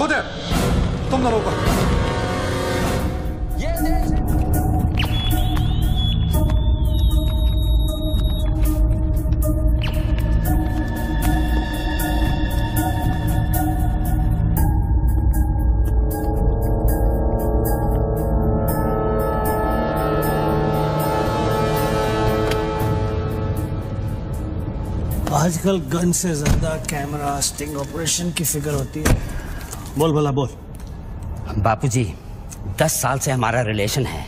Go there. तुम दोनों को। आजकल गन से ज्यादा कैमरा स्टिंग ऑपरेशन की फिक्र होती है। बोल भला बोल। बापूजी 10 साल से हमारा रिलेशन है,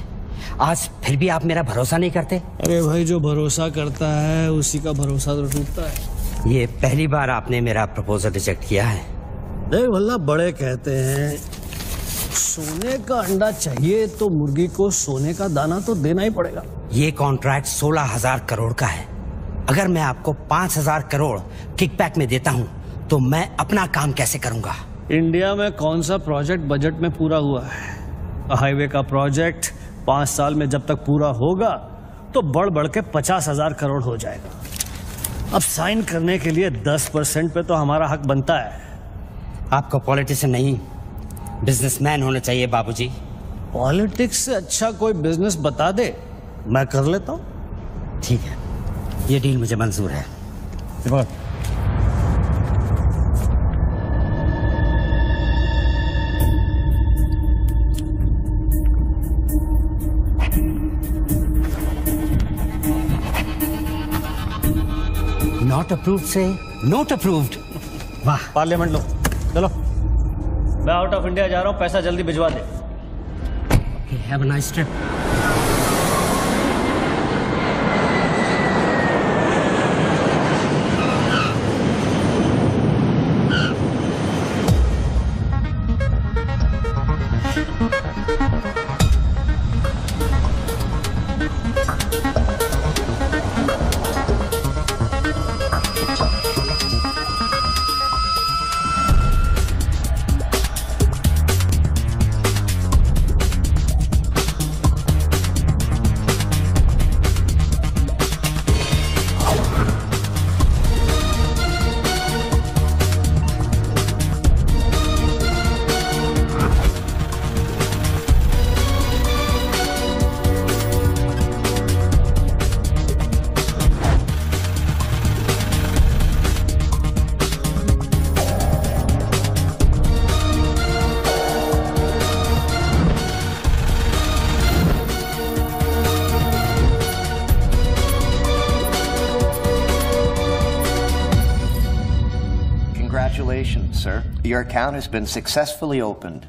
आज फिर भी आप मेरा भरोसा नहीं करते? अरे भाई, जो भरोसा करता है उसी का भरोसा तो टूटता है। ये पहली बार आपने मेरा प्रपोजल रिजेक्ट किया है। देख भला, बड़े कहते हैं सोने का अंडा चाहिए तो मुर्गी को सोने का दाना तो देना ही पड़ेगा। ये कॉन्ट्रैक्ट 16,000 करोड़ का है। अगर मैं आपको 5,000 करोड़ किकबैक में देता हूं तो मैं अपना काम कैसे करूंगा? इंडिया में कौन सा प्रोजेक्ट बजट में पूरा हुआ है? हाईवे का प्रोजेक्ट 5 साल में जब तक पूरा होगा तो बढ़ बढ़ के 50,000 करोड़ हो जाएगा। अब साइन करने के लिए 10% पे तो हमारा हक बनता है। आपको पॉलिटिशियन नहीं बिजनेसमैन होना चाहिए बाबूजी। पॉलिटिक्स से अच्छा कोई बिजनेस बता दे, मैं कर लेता हूं। ठीक है, ये डील मुझे मंजूर है। नॉट अप्रूव्ड से नॉट अप्रूव्ड। वाह। पार्लियामेंट लो, चलो। मैं आउट ऑफ इंडिया जा रहा हूं, पैसा जल्दी भिजवा दे। Have a nice trip. Congratulations, sir. Your account has been successfully opened.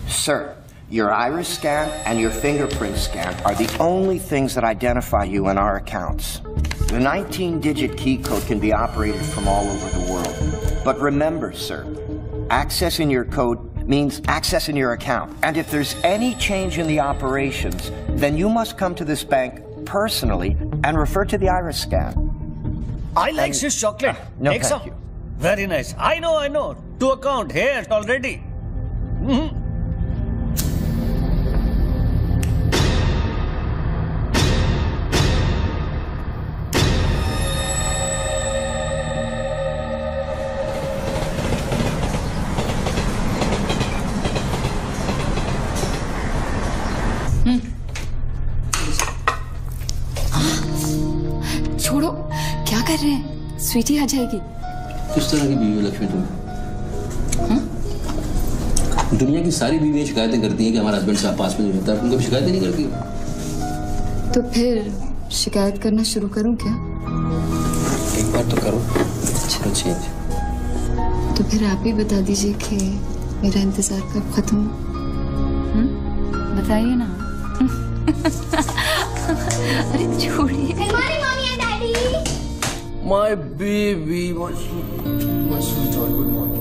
Sir, your iris scan and your fingerprint scan are the only things that identify you in our accounts. The 19-digit key code can be operated from all over the world. But remember, sir, accessing your code means accessing your account. And if there's any change in the operations, then you must come to this bank personally and refer to the iris scan. I like Swiss chocolate. No, Take thank some. you. Very nice. I know. To account here already. छोड़ो, क्या कर रहे हैं? स्वीटी आ जाएगी। किस तरह की बीवी हो लक्ष्मी तुम? दुनिया की सारी बीवियां शिकायतें करती हैं कि हमारा हस्बैंड साहब पास में नहीं रहता, तुम कभी शिकायतें नहीं करती? तो फिर शिकायत करना शुरू करूं क्या? एक बार तो करो, चलो चेंज। तो फिर आप ही बता दीजिए कि मेरा इंतजार कब खत्म हो? बताइए ना। अरे छोड़िए। My baby, my sweetheart, good morning.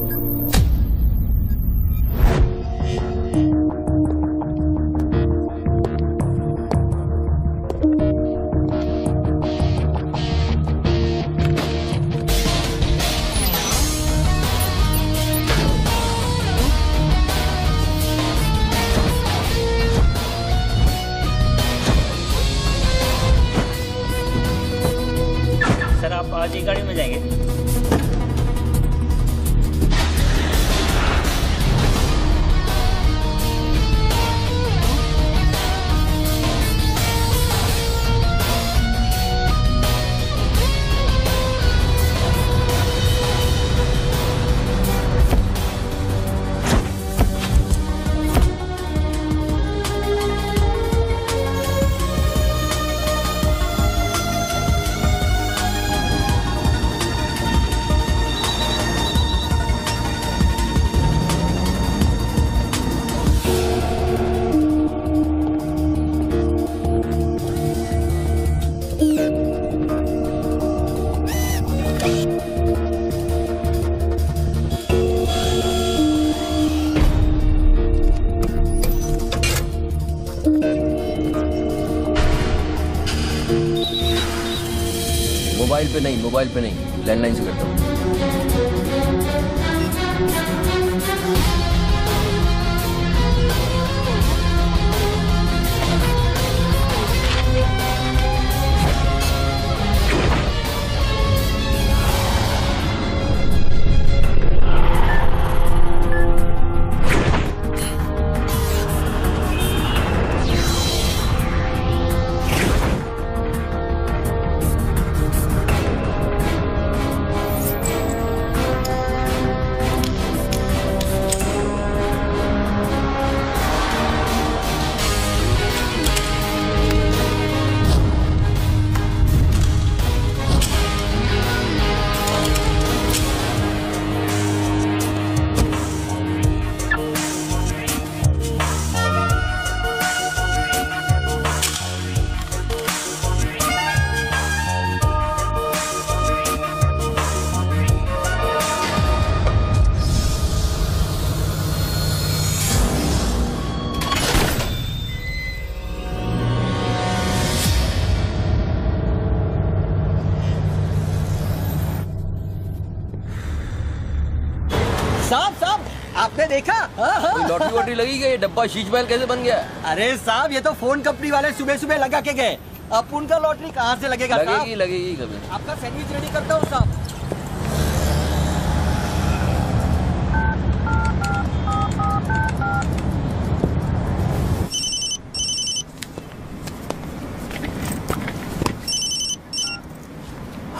Sir आप आज ही गाड़ी में जाएंगे? मोबाइल पे नहीं, लैंडलाइन से करता हूँ। साहब आपने देखा? लॉटरी वॉटरी लगी गई, डब्बा शीश महल कैसे बन गया? अरे साहब ये तो फोन कंपनी वाले सुबह सुबह लगा के गए। अब उनका लॉटरी कहाँ से लगेगा? लगेगी कभी। आपका सैंडविच रेडी करता हूँ साहब।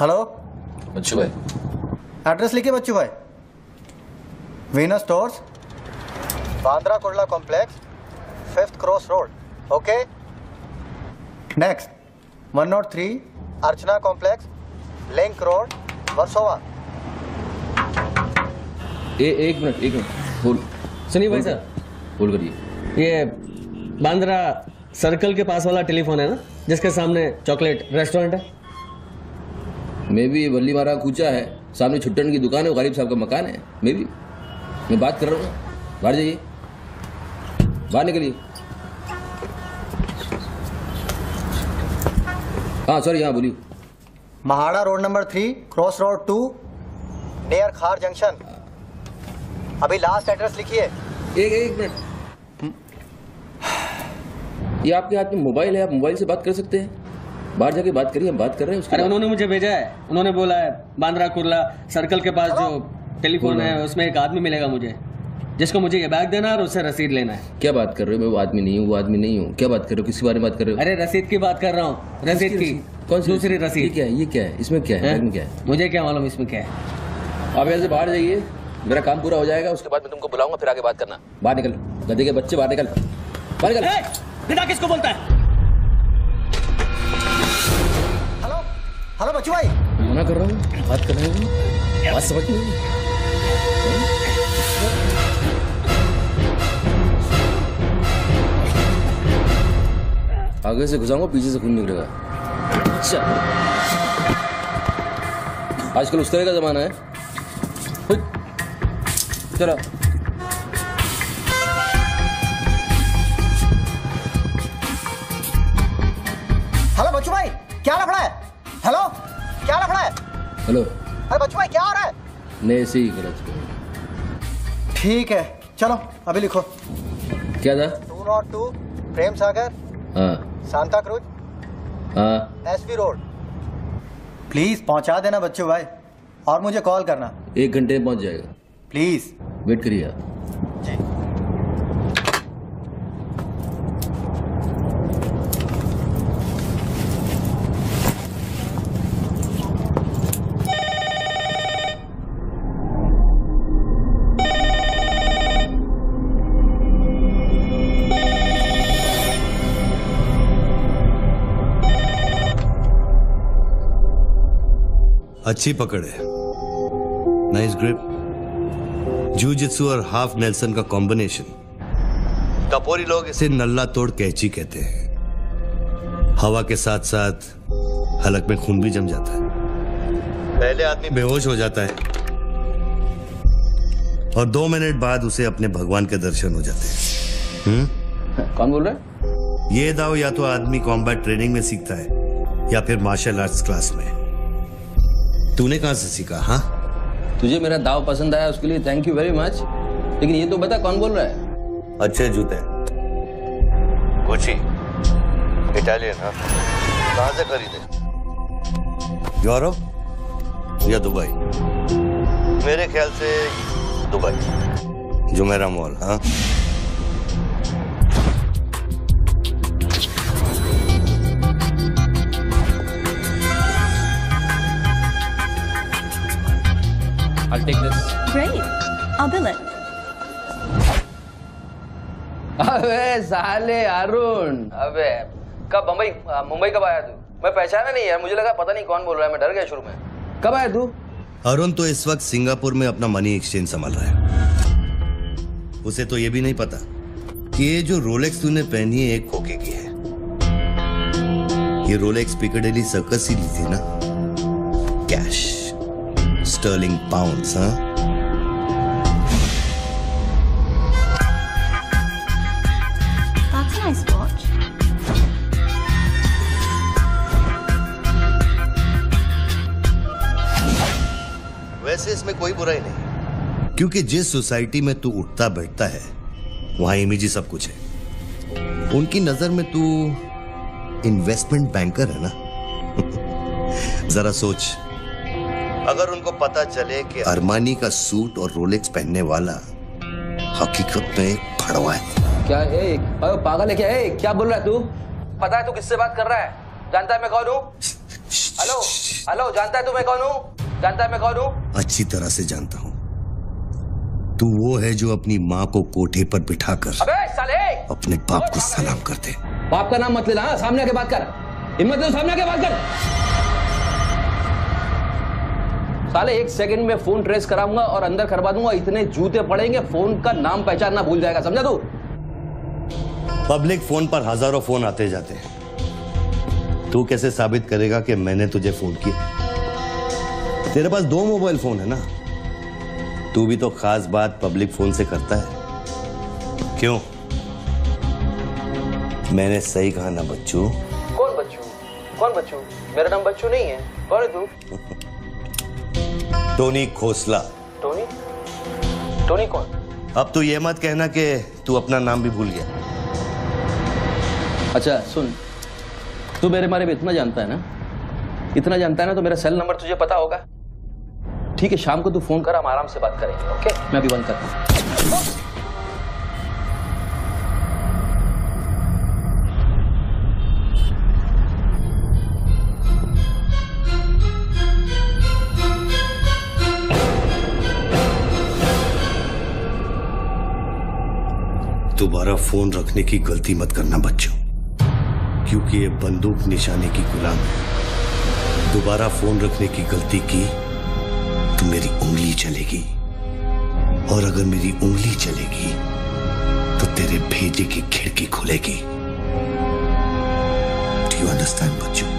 हेलो बच्चू भाई, एड्रेस लिखिए बच्चू भाई। Venus stores, Bandra Kurla complex, 5th cross road. Okay next 103 अर्चना कॉम्प्लेक्स, लिंक रोड, वर्सोवा। एक मिनट बोल। सुनिए भाई साहब, बोल करिए। ये बांद्रा सर्कल के पास वाला टेलीफोन है ना, जिसके सामने चॉकलेट रेस्टोरेंट है? मे भी वल्ली मारा कूचा है, सामने छुट्टन की दुकान है, गरीब साहब का मकान है। मे भी मैं बात कर रहा हूँ, बाहर जाइए, बाहर निकलिए। हाँ सॉरी, हाँ बोलिए। MHADA road number 3 cross road 2 near खार जंक्शन। अभी लास्ट एड्रेस लिखिए। एक मिनट, ये आपके हाथ में मोबाइल है, आप मोबाइल से बात कर सकते हैं। बाहर जाके बात करिए, हम बात कर रहे हैं। अरे उन्होंने मुझे भेजा है, उन्होंने बोला है बांद्रा कुर्ला सर्कल के पास जो टेलीफोन है उसमें एक आदमी मिलेगा मुझे, जिसको मुझे ये बैग देना है और उससे रसीद लेना है। क्या बात कर रहे हो? मैं वो आदमी नहीं हूँ। क्या बात कर रहे हो? किसके बारे में बात कर रहे हो? अरे रसीद की बात कर रहा हूँ, रसीद की। कौन सी? दूसरी रसीद। ये क्या है? इसमें क्या है? क्या है? मुझे क्या मालूम इसमें क्या है। आप यहाँ से बाहर जाइए, मेरा काम पूरा हो जाएगा, उसके बाद मैं तुमको बुलाऊंगा, फिर आगे बात करना। बाहर निकल, गधे के बच्चे, बाहर निकल। बिना किसको बोलता है? हेलो बच्चू भाई, मना कर रहा हूँ, बात कर रहे हो, बात समझ नहीं। आगे से घुसाऊंगा, पीछे से खून निकलेगा। अच्छा, आजकल उस तरह का जमाना है। चलो हेलो बच्चू भाई, क्या लफड़ा है? हेलो, क्या लफड़ा है? हेलो, अरे बच्चू भाई क्या हो रहा है? नहीं ऐसे ही गलत। ठीक है चलो अभी लिखो। क्या था? 202 प्रेम सागर, हाँ सांता क्रूज, हाँ, एसपी रोड। प्लीज पहुंचा देना बच्चू भाई, और मुझे कॉल करना। 1 घंटे में पहुंच जाएगा, प्लीज। वेट करिए आप। जी। अच्छी पकड़ है, नाइस ग्रिप, जूजित्सु और हाफ नेल्सन का कॉम्बिनेशन। टपोरी लोग इसे नल्ला तोड़ कैची कहते हैं। हवा के साथ साथ हलक में खून भी जम जाता है। पहले आदमी बेहोश हो जाता है और 2 मिनट बाद उसे अपने भगवान के दर्शन हो जाते हैं। कौन बोल रहा है? ये दाव या तो आदमी कॉम्बैट ट्रेनिंग में सीखता है या फिर मार्शल आर्ट्स क्लास में। तूने कहां से सीखा? हाँ, तुझे मेरा दाव पसंद आया उसके लिए थैंक यू वेरी मच, लेकिन ये तो बता कौन बोल रहा है? अच्छे जूते, गुची, इटालियन। हाँ, कहां से खरीदे? यूरोप या दुबई? मेरे ख्याल से दुबई, जुमेरा मॉल। हाँ, I'll take this. Great. I'll bill it. अबे साले अरुण, अबे कब मुंबई कब आया तू? मैं पहचाना नहीं यार, मुझे लगा पता नहीं कौन बोल रहा है, मैं डर गया शुरू में। कब आया तू? अरुण तो इस वक्त सिंगापुर में अपना मनी एक्सचेंज संभाल रहा है। उसे तो ये भी नहीं पता कि ये जो रोलेक्स तूने पहनी है एक खोखे की है। ये रोलेक्स पिकाडेली सर्कस ही ली थी ना, कैश, स्टर्लिंग पाउंड्स। हाँ, That's a nice watch. वैसे इसमें कोई बुराई नहीं, क्योंकि जिस सोसाइटी में तू उठता बैठता है वहां इमेज ही सब कुछ है। उनकी नजर में तू इन्वेस्टमेंट बैंकर है ना। जरा सोच, अगर उनको पता चले कि अरमानी का सूट और रोलेक्स पहनने वाला हकीकत में एक फड़वा है। क्या है? पागल है क्या? है क्या बोल रहा है तू? पता है तू किससे बात कर रहा है? जानता है मैं कौन हूँ? हेलो हेलो, जानता है तू मैं कौन हूँ? जानता है मैं कौन हूँ? अच्छी तरह से जानता हूँ। तू वो है जो अपनी माँ को कोठे पर बिठाकर अबे साले अपने बाप को सलाम करते। बाप का नाम मत लेना, सामने आके बात कर। हिम्मत है सामने आके बात कर। साले 1 सेकंड में फोन ट्रेस कराऊंगा और अंदर करवा दूंगा, इतने जूते पड़ेंगे, फोन का नाम पहचानना भूल जाएगा, समझा तू? पब्लिक फोन पर हजारों फोन आते जाते हैं। तू कैसे साबित करेगा कि मैंने तुझे फोन किया? तेरे पास 2 मोबाइल फोन है ना। तू भी तो खास बात पब्लिक फोन से करता है, क्यों? मैंने सही कहा ना बच्चू? कौन बच्चू? कौन बच्चू? मेरा नाम बच्चू नहीं है। कौन है तू? टोनी खोसला। टोनी? टोनी कौन? अब तू ये मत कहना कि तू अपना नाम भी भूल गया। अच्छा सुन, तू मेरे बारे में इतना जानता है ना, इतना जानता है ना, तो मेरा सेल नंबर तुझे पता होगा। ठीक है, शाम को तू फोन कर, हम आराम से बात करेंगे। ओके, मैं अभी बंद करता हूँ। दोबारा फोन रखने की गलती मत करना बच्चों, क्योंकि ये बंदूक निशाने की गुलाम है। दोबारा फोन रखने की गलती की तो मेरी उंगली चलेगी, और अगर मेरी उंगली चलेगी तो तेरे भेजे की खिड़की खुलेगी। डू यू अंडरस्टैंड बच्चों?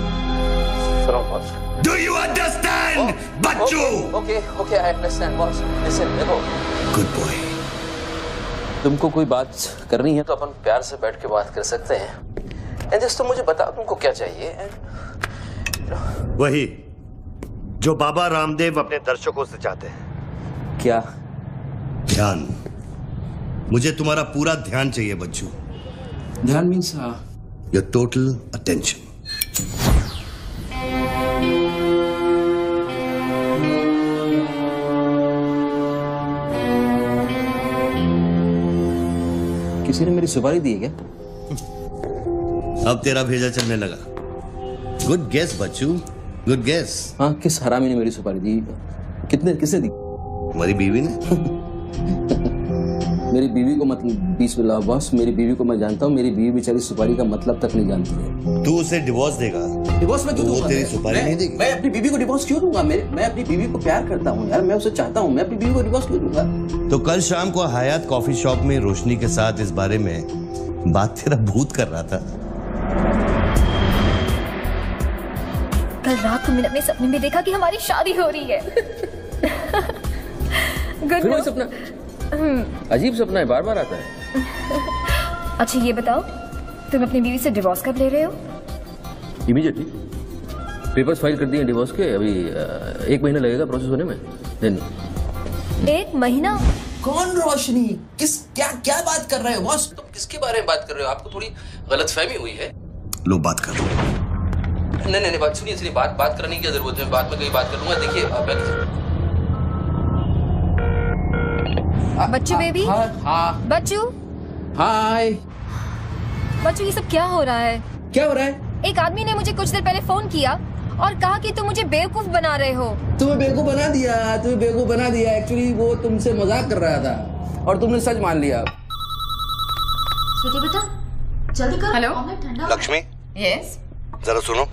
डू यू अंडरस्टैंड बच्चों? Okay okay, I understand boss. Listen, देखो, गुड बॉय। तुमको कोई बात करनी है तो अपन प्यार से बैठ के बात कर सकते हैं। एंड तो मुझे बताओ तुमको क्या चाहिए। वही जो बाबा रामदेव अपने दर्शकों से चाहते हैं। क्या? ध्यान। मुझे तुम्हारा पूरा ध्यान चाहिए बच्चू। ध्यान मीन्स योर टोटल अटेंशन। किसी ने मेरी सुपारी दी है क्या? अब तेरा भेजा चलने लगा। गुड गेस बच्चू, गुड गेस। हाँ, किस हरामी ने मेरी सुपारी दी? किसने दी? हमारी बीवी ने। मेरी बीवी को मतलब 20 लाख बॉस, मेरी बीवी को मैं जानता हूँ। मेरी बीवी बेचारी सुपारी का मतलब तक नहीं जानती है। तू उसे डिवोर्स देगा? डिवोर्स में क्यों दूंगा? वो तेरी सुपारी नहीं देगी। मैं अपनी बीवी को डिवोर्स क्यों दूंगा? मैं अपनी बीवी को प्यार करता हूँ यार, मैं उसे चाहता हूँ। मैं अपनी बीवी को डिवोर्स क्यों दूंगा? तो कल शाम को हयात कॉफी शॉप में रोशनी के साथ इस बारे में बात तेरा भूत कर रहा था। कल रात को मैंने अपने सपने में देखा कि हमारी शादी हो रही है। फिर वही सपना? अजीब सपना है, बार बार आता है। अच्छा ये बताओ, तुम अपनी बीवी से डिवोर्स कब ले रहे हो? इमीडिएटली पेपर्स फाइल कर दिए डिवोर्स के। अभी 1 महीना लगेगा प्रोसेस होने में। देन 1 महीना? कौन रोशनी? क्या क्या बात कर रहे हो बॉस? तुम किसके बारे में बात कर रहे हो? आपको थोड़ी गलतफहमी हुई है। लो बात कर लो। नहीं बात सुनिए, बात करने की जरूरत है। बाद में कहीं बात कर लूंगा। देखिए बच्चू बेबी। हाँ बच्चू। हाय। बच्चू ये सब क्या हो रहा है? क्या हो रहा है? एक आदमी ने मुझे कुछ देर पहले फोन किया और कहा कि तुम मुझे बेवकूफ बना रहे हो। तुम्हें बेवकूफ बना दिया। एक्चुअली वो तुमसे मजाक कर रहा था और तुमने सच मान लिया। स्वीटी बेटा जल्दी करो। हेलो लक्ष्मी। यस। जरा सुनो।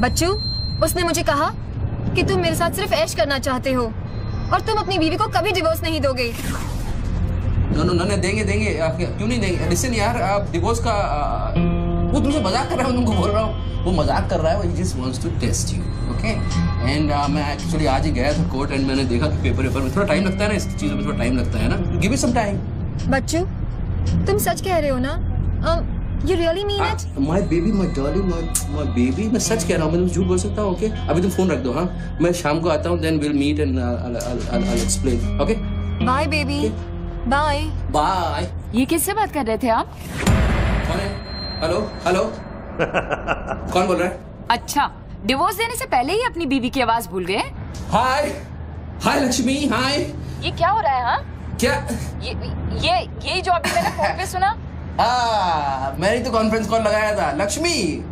बच्चू उसने मुझे कहा कि तुम मेरे साथ सिर्फ ऐश करना चाहते हो और तुम अपनी बीवी को कभी डिवोर्स नहीं दोगे। नो देंगे। क्यों नहीं देंगे? लिसन यार, आप डिवोर्स का वो तुमसे मजाक कर रहा है। मैं तुमको बोल रहा हूँ वो मजाक कर रहा है। वो just wants to test you, okay? And मैं एक्चुअली आज ही गया था कोर्ट एंड मैंने देखा कि पेपर में थोड़ा टाइम लगता है ना, इस चीजों में थोड़ा टाइम लगता है ना। Give me some time. बच्चू तुम सच कह रहे हो ना? You really mean it? My baby, my darling, my baby, मैं सच कह रहा हूँ। मैं तुम झूठ बोल सकता हूँ, ओके? अभी तुम फोन रख दो, हाँ? मैं शाम को आता हूँ, then we'll meet and I'll explain, okay? Bye baby. Bye. Bye. ये किससे बात कर रहे थे आप? कौन है? हेलो कौन बोल रहा है? अच्छा, डिवोर्स देने से पहले ही अपनी बीवी की आवाज भूल गए? हाय लक्ष्मी, हाय। ये क्या हो रहा है? हाँ क्या? ये जो अभी मैंने फोन पे सुना। मैंने तो कॉन्फ्रेंस कॉल लगाया था। Lakshmi,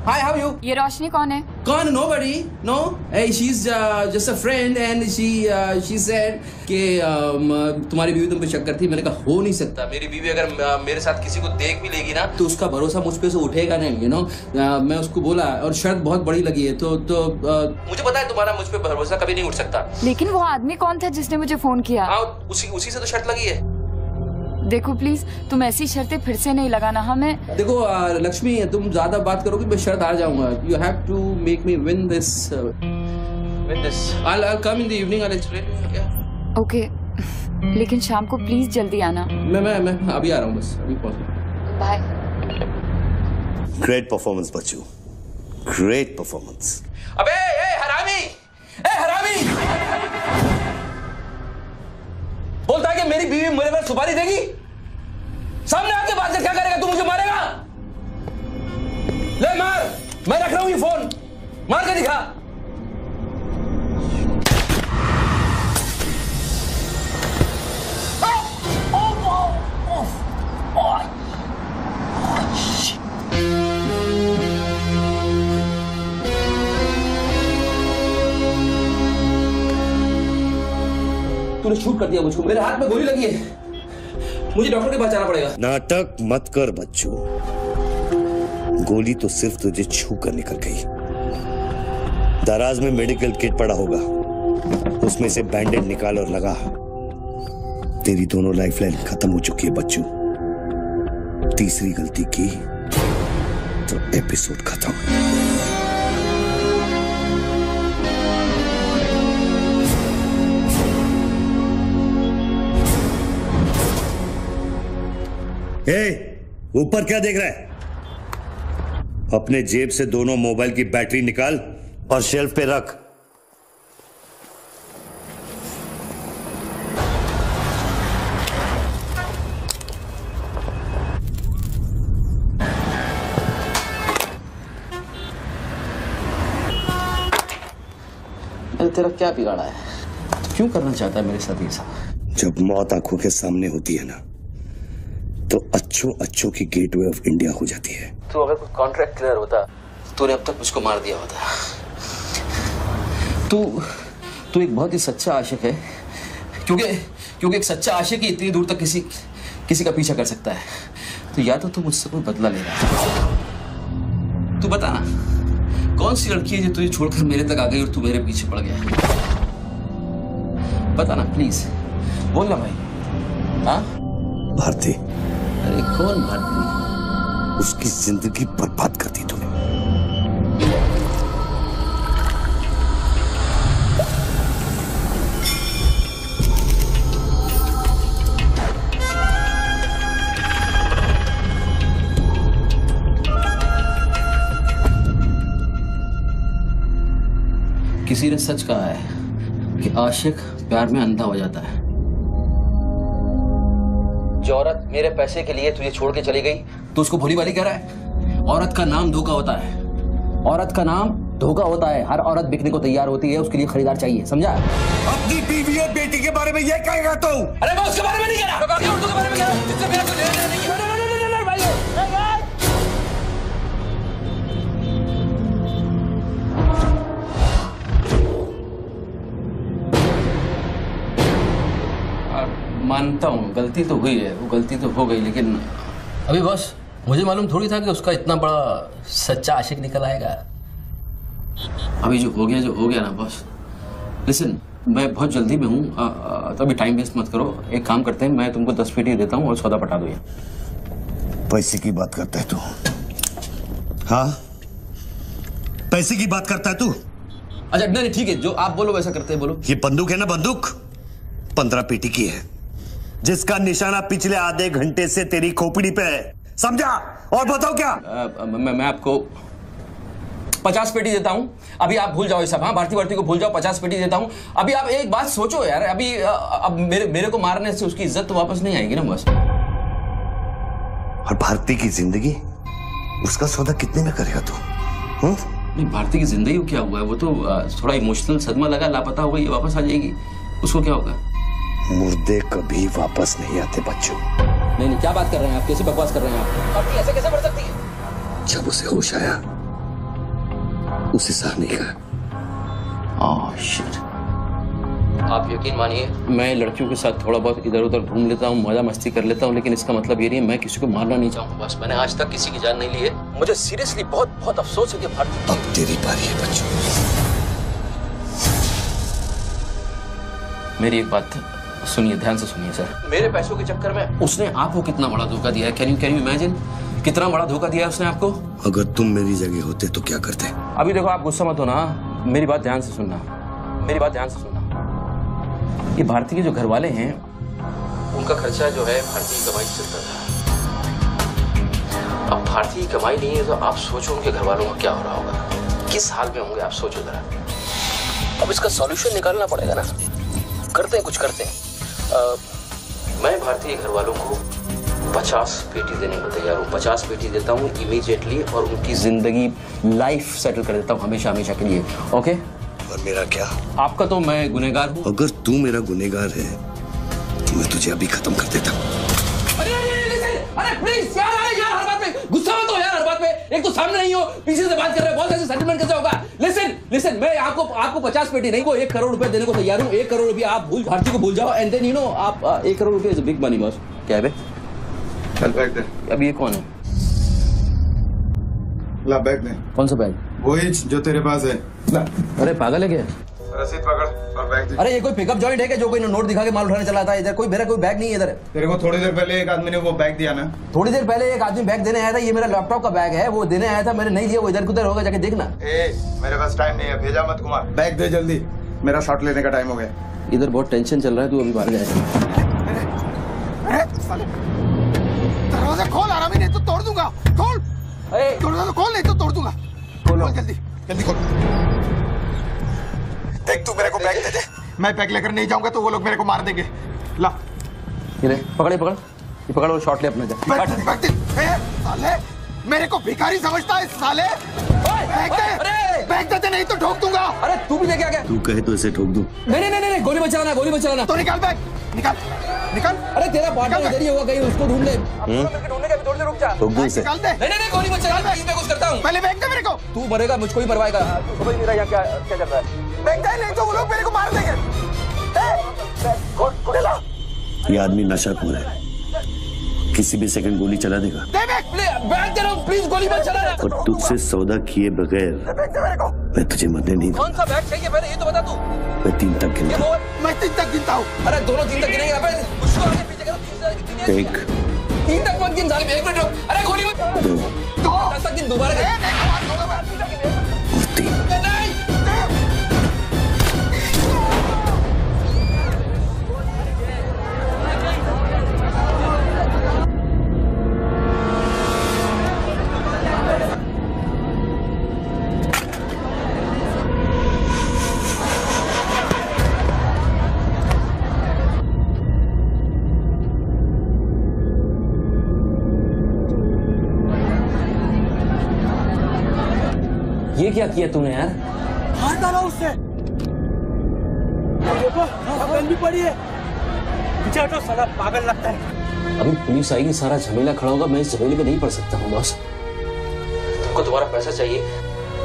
hi, how you? ये रोशनी कौन है? कौन? Nobody, no. She is just a friend and she said कि तुम्हारी बीवी तुम पे शक करती। मैंने कहा हो नहीं सकता। मेरी बीवी अगर मेरे साथ किसी को देख भी लेगी ना तो उसका भरोसा मुझ पे से उठेगा नहीं, यू नो। मैं उसको बोला और शर्त बहुत बड़ी लगी है। तो मुझे पता है तुम्हारा मुझ पे भरोसा कभी नहीं उठ सकता। लेकिन वो आदमी कौन था जिसने मुझे फोन किया? उसी से तो शर्त लगी है। देखो प्लीज तुम ऐसी शर्तें फिर से नहीं लगाना। हमें देखो लक्ष्मी, तुम ज्यादा बात करोगे मैं शर्त हार जाऊंगा। You have to make me win this. I'll come in the evening, I'll explain. Yeah. Okay, लेकिन शाम को प्लीज जल्दी आना। मैं अभी आ रहा हूँ, बस अभी पहुंच। बाय। ग्रेट परफॉर्मेंस बच्चू, ग्रेट परफॉर्मेंस। अबे हरामी, बोलता है कि मेरी बीवी मेरे पर सुपारी देगी। सामने आके बात कर, क्या करेगा तू? मुझे मारेगा? ले मार, मैं रख रहा हूं ये फोन, मार के दिखा। तूने शूट कर दिया मुझको, मेरे हाथ में गोली लगी है। मुझे डॉक्टर के पास जाना पड़ेगा। नाटक मत कर बच्चू, गोली तो सिर्फ तुझे छू कर निकल गई। दराज में मेडिकल किट पड़ा होगा, उसमें से बैंडेड निकाल और लगा। तेरी दोनों लाइफलाइन खत्म हो चुकी है बच्चू। तीसरी गलती की तो एपिसोड खत्म। ऊपर क्या देख रहा है? अपने जेब से दोनों मोबाइल की बैटरी निकाल और शेल्फ पे रख। तेरा क्या बिगाड़ा है? क्यों करना चाहता है मेरे साथ ये सब? जब मौत आंखों के सामने होती है ना, तो अच्छों की गेटवे ऑफ इंडिया हो जाती है। तो अगर कोई कॉन्ट्रैक्ट क्लियर होता तूने अब तक मुझको मार दिया होता। तू एक बहुत ही सच्चा आशिक है, क्योंकि एक सच्चा आशिक ही इतनी दूर तक किसी का पीछा कर सकता है। तो या तो तू मुझसे कोई बदला ले रहा है। तू बता ना, कौन सी लड़की है जो तुझे छोड़कर मेरे तक आ गई और तू मेरे पीछे पड़ गया? बता ना प्लीज, बोल ना भाई। हाँ भारती। अरे कौन भारती? उसकी जिंदगी बर्बाद कर दी तूने। किसी ने सच कहा है कि आशिक प्यार में अंधा हो जाता है। जो औरत मेरे पैसे के लिए तुझे छोड़ के चली गई तो उसको भोली भाली कह रहा है? औरत का नाम धोखा होता है। औरत का नाम धोखा होता है। हर औरत बिकने को तैयार होती है, उसके लिए खरीदार चाहिए, समझा? अपनी बीवी और बेटी के बारे में ये कहेगा तू? अरे मैं उसके बारे में नहीं कह रहा, मैं उर्दू के बारे में कह रहा हूं, जिससे मेरा कुछ लेना नहीं है। मानता हूँ गलती तो हुई है, वो गलती तो हो गई, लेकिन अभी बॉस मुझे मालूम थोड़ी था कि उसका इतना बड़ा सच्चा आशिक निकल आएगा। अभी जो हो गया ना बॉस। लिसन, मैं बहुत जल्दी में हूँ, तो अभी टाइम वेस्ट मत करो। एक काम करते हैं, मैं तुमको 10 पेटी देता हूँ और सौदा पटा दो। पैसे की बात करता है तू? हाँ, पैसे की बात करता है तू? अच्छा नहीं ठीक है, जो आप बोलो वैसा करते हैं, बोलो। ये बंदूक है ना, बंदूक 15 पेटी की है, जिसका निशाना पिछले आधे घंटे से तेरी खोपड़ी पे है, समझा? और बताओ क्या? मैं आपको 50 पेटी देता हूं। अभी आप भूल जाओ ये सब। हाँ, भारती को भूल जाओ, 50 पेटी देता हूं। अभी आप एक बात सोचो यार, अभी अब मेरे को मारने से उसकी इज्जत तो वापस नहीं आएगी ना बस। और भारती की जिंदगी, उसका सौदा कितने में करेगा तू? नहीं, भारती की जिंदगी को क्या हुआ है? वो तो थोड़ा इमोशनल सदमा लगा, लापता हो गई, वापस आ जाएगी। उसको क्या होगा? मुर्दे कभी वापस नहीं आते बच्चों। नहीं, क्या बात कर रहे हैं आप? कैसे बकवास कर रहे हैं आप? भारती ऐसे कैसे बढ़ सकती है? जब उसे होश आया, उसे सहने का। शिट। आप यकीन मानिए, मैं लड़कियों के साथ थोड़ा बहुत इधर उधर घूम लेता हूँ, मजा मस्ती कर लेता हूँ, लेकिन इसका मतलब ये नहीं है मैं किसी को मारना नहीं चाहूंगा। बस मैंने आज तक किसी की जान नहीं ली है। मुझे सीरियसली बहुत बहुत अफसोस है कि भारती। अब तेरी बारी है बच्चों। मेरी एक बात सुनिए, ध्यान से सुनिए सर। मेरे पैसों के चक्कर में उसने आपको कितना बड़ा धोखा दिया है? कैन यू इमेजिन कितना बड़ा धोखा दिया है उसने आपको? अगर तुम मेरी जगह होते तो क्या करते? अभी देखो, आप गुस्सा मत होना, मेरी बात ध्यान से सुनना, मेरी बात ध्यान से सुनना। ये भारती के जो घर वाले हैं, उनका खर्चा जो है भारती की कमाई से चलता था। अब भारती की कमाई नहीं है तो आप सोचो उनके घर वालों का क्या हो रहा होगा, किस हाल में होंगे, आप सोचो जरा। अब इसका सॉल्यूशन निकालना पड़ेगा ना। करते हैं, कुछ करते हैं। मैं भारतीय घर वालों को 50 पेटी देने को तैयार हूँ। 50 पेटी देता हूँ इमीडिएटली, और उनकी जिंदगी लाइफ सेटल कर देता हूँ हमेशा हमेशा के लिए। ओके? और मेरा क्या? आपका तो मैं गुनहगार हूँ। अगर तू मेरा गुनहगार है तो मैं तुझे अभी खत्म कर देता हूँ। अरे प्लीज यार, हर बात में गुस्सा मत हो यार, हर बात में। एक तो सामने नहीं हो, पीछे से बात कर रहे हो, बहुत ऐसे सेटलमेंट कैसे होगा? लिसन, मैं आपको 50 पेटी नहीं, वो 1 करोड़ रुपए देने को तैयार हूँ। 1 करोड़ रुपया आप भारती को भूल जाओ, एंड देन यू नो आप 1 करोड़ रुपया इज बिग मनी बॉस। क्या है बे? चल बैग दे। अब ये कौन है? ला बैग दे। कौन सा बैग? वही जो तेरे पास है। ला। अरे पागल है क्या? रसीद पकड़ और बैग दे। अरे ये कोई पिकअप जॉइंट है क्या जो कोई नोट दिखा के माल उठाने चला था? इधर मेरा कोई बैग नहीं है इधर। तेरे को थोड़ी देर पहले एक आदमी ने वो बैग दिया ना? थोड़ी देर पहले एक आदमी बैग देने आया था। ये मेरा लैपटॉप का बैग है, वो देने आया था, मैंने नहीं लिया। वो इधर उधर होगा, जाके देखना। मेरे पास टाइम नहीं है, भेजा मत कुमार। बैग दे जल्दी, मेरा शॉट लेने का टाइम हो गया। इधर बहुत टेंशन चल रहा है, तू अभी बाहर जाएगा। दरवाजा खोल, आराम ही नहीं तो तोड़ दूंगा। खोल दरवाजा, खोल नहीं तो तोड़ दूंगा। खोल जल्दी खोल। देख, तू मेरे को बैग दे दे, मैं बैग लेकर नहीं जाऊंगा तो वो लोग मेरे को मार देंगे। ला ये पकड़ और शॉट ले अपने। साले मेरे को भिखारी समझता है साले। बैग दे नहीं तो ठोक दूंगा। अरे तू भी लेके आ गया? तू कहे तो इसे ठोक दूं? नहीं, गोली मत चलाना। तो निकाल बैग, निकाल। अरे तेरा पार्टनर इधर ही होगा कहीं, उसको ढूंढ ले। ढूंढने का भी थोड़ी देर रुक जा। ठोक दूं इसे? नहीं, गोली मत चला, मैं कुछ करता हूँ। पहले बैग दे मेरे को। तू मरेगा, मुझको ही मरवाएगा। समझ नहीं रहा यहाँ क्या चल रहा है? बैग दे, नहीं तो वो लोग मेरे को मार देंगे। ये आदमी नशाखोर है, किसी भी सेकंड गोली चला देगा। बैग दे रहा हूँ, प्लीज गोली मत चलाना। और तुझसे सौदा किए बगैर मैं तुझे मरने नहीं दूंगा। कौन सा बैग चाहिए पहले ये तो बता तू। मैं 3 तक गिनता हूँ। मैं 3 तक गिनता हूँ। अरे दोनों 3 तक गिनेंगे। उसको आगे पीछे करो। 1 3 तक मत गिन साले, 1 मिनट रुक। अरे गोली मत। 2 10 तक गिन दोबारा। और 3। ये क्या किया तूने यार? हाथ डाला उससे। देखो गन भी पड़ी है। पीछे हटो साला पागल लगता है। अभी पुलिस आएगी, सारा झमेला खड़ा होगा, मैं इस झमेले में नहीं पड़ सकता हूँ बॉस। तुमको तुम्हारा पैसा चाहिए,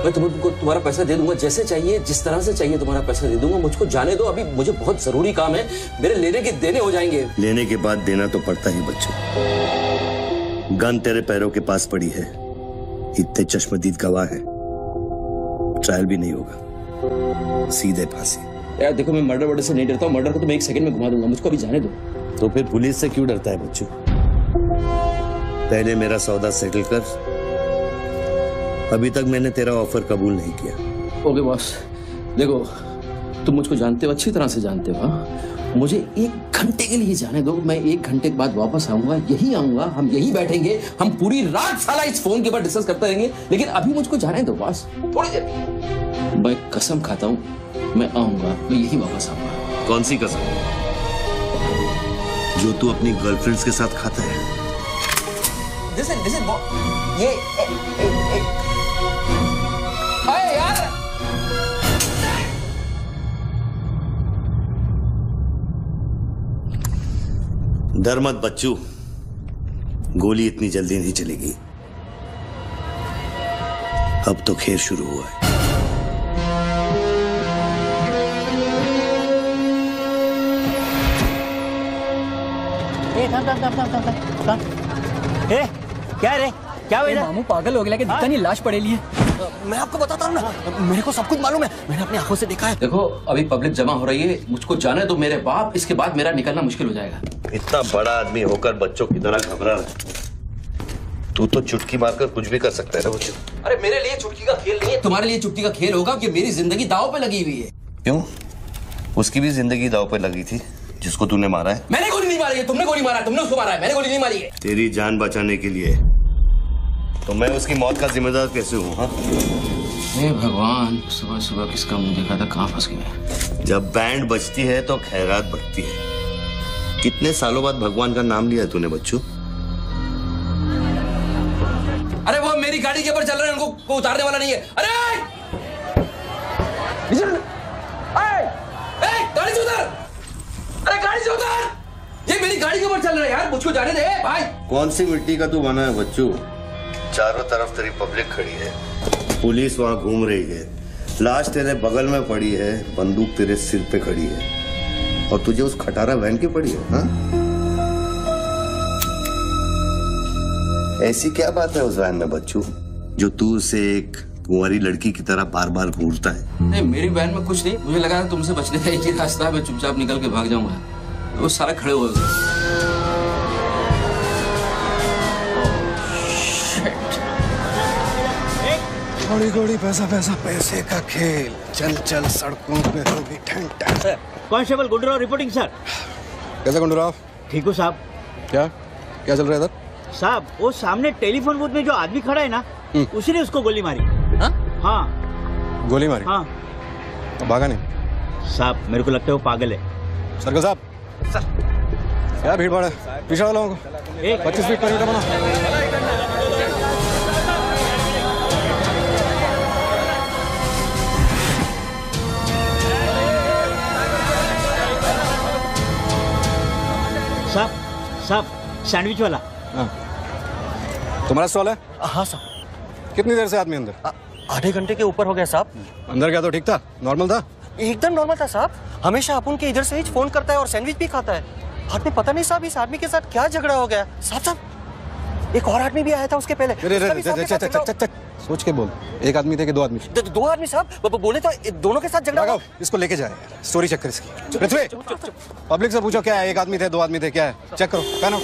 मैं तुमको तुम्हारा पैसा दे दूंगा, जैसे चाहिए जिस तरह से चाहिए तुम्हारा पैसा दे दूंगा। मुझको जाने दो, अभी मुझे बहुत जरूरी काम है, मेरे लेने के देने हो जाएंगे। लेने के बाद देना तो पड़ता ही बच्चों। गन तेरे पैरों के पास पड़ी है, इतने चश्मदीद गवाह है, ट्रायल भी नहीं होगा, सीधे फांसी। यार देखो, मैं मर्डर से नहीं डरता हूँ, मर्डर को तो मैं 1 सेकंड में घुमा दूंगा, मुझको अभी जाने दो। तो फिर पुलिस से क्यों डरता है बच्चों? पहले मेरा सौदा सेटल कर। अभी तक मैंने तेरा ऑफर कबूल नहीं किया। ओके बॉस, देखो तुम मुझको जानते हो, अच्छी तरह से जानते हो। मुझे 1 घंटे के लिए जाने दो, मैं 1 घंटे के बाद वापस आऊंगा, यही आऊंगा, हम यही बैठेंगे, हम पूरी रात साला इस फोन के ऊपर डिस्कस करते रहेंगे, लेकिन अभी मुझको जाने दो बॉस, थोड़ी देर। मैं कसम खाता हूँ, मैं आऊंगा, मैं यही वापस आऊंगा। कौन सी कसम? जो तू अपनी गर्लफ्रेंड्स के साथ खाता है। ये अरे यार, डर मत बच्चू, गोली इतनी जल्दी नहीं चलेगी। अब तो खेल शुरू हुआ है। क्या रे, क्या हुआ? मामू पागल हो गया कि दिखता नहीं, लाश पड़ेली है। मैं आपको बताता हूँ ना, मेरे को सब कुछ मालूम है, मैंने अपनी आंखों से देखा है। देखो अभी पब्लिक जमा हो रही है, मुझको जाने दो मेरे बाप, इसके बाद मेरा निकलना मुश्किल हो जाएगा। इतना बड़ा आदमी होकर बच्चों की तरह घबरा रहा है। तू तो चुटकी मारकर कुछ भी कर सकता है ना बच्चों। अरे मेरे लिए चुटकी का खेल नहीं है, तुम्हारे लिए चुटकी का खेल होगा कि मेरी जिंदगी दांव पे लगी हुई है। क्यों? उसकी भी जिंदगी दांव पे लगी थी, जिसको तूने मारा है। मैंने गोली नहीं मारी है, तुमने गोली मारा है, तुमने उसको मारा है, मैंने गोली नहीं मारी है। तेरी जान बचाने के लिए तो मैं उसकी मौत का जिम्मेदार कैसे हूँ? हाँ, हे भगवान, सुबह सुबह किसका मुंह देखा था, कहाँ फंस गए। जब बैंड बजती है तो खैरात बढ़ती है। कितने सालों बाद भगवान का नाम लिया तूने बच्चों? अरे वो मेरी गाड़ी के ऊपर चल रहे हैं, उनको उतारने वाला नहीं है। अरे गाड़ी से उतर, अरे गाड़ी से उतर, ये मेरी गाड़ी के ऊपर चल रहा है यार, मुझको जाने दे भाई। कौन सी मिट्टी का तू बना है बच्चों? चारों तरफ तेरी पब्लिक खड़ी है, पुलिस वहां घूम रही है, लाश तेरे बगल में पड़ी है, बंदूक तेरे सिर पे खड़ी है, और तुझे उस खटारा वैन की पड़ी है। हाँ? ऐसी क्या बात है उस वैन में बच्चों, जो तू उसे एक कुंवारी लड़की की तरह बार बार घूरता है? नहीं, मेरी वैन में कुछ नहीं, मुझे लगा तुमसे बचने का एक ही रास्ता है, मैं चुपचाप निकल के भाग जाऊंगा। वो सारे खड़े हुए थे। थोड़ी थोड़ी पैसा पैसा पैसे का खेल, चल चल सड़कों पे होगी ठंडा। Constable Gundurao reporting sir. कैसे गुंडूराव? ठीक हो साहब। क्या क्या चल रहा है इधर? साहब वो सामने टेलीफोन बूथ में जो आदमी खड़ा है ना, उसी ने उसको गोली मारी। हाँ गोली मारी? हाँ। भागा नहीं? साहब मेरे को लगता है वो पागल है। सर्कल साहब सर, क्या भीड़ भाड़ है, पीछे वालों को 25 फीट पर बना। साहब साहब सैंडविच वाला। हाँ। तुम्हारा स्टॉल है? हाँ साहब। कितनी देर से आदमी अंदर? आधे घंटे के ऊपर हो गया साहब। अंदर क्या तो ठीक था, नॉर्मल था? एकदम नॉर्मल था साहब, हमेशा अपन के इधर से ही फोन करता है और सैंडविच भी खाता है। बाद में पता नहीं साहब इस आदमी के साथ क्या झगड़ा हो गया। साहब साहब एक और आदमी भी आया था उसके पहले। सोच के बोल, एक आदमी थे कि 2 आदमी? 2 आदमी साहब, बोले तो दोनों के साथ झगड़ा। इसको लेके जाए, स्टोरी चेक कर इसकी। पृथ्वी, पब्लिक से पूछो क्या है, 1 आदमी थे 2 आदमी थे, क्या है, चेक करो। पहनो।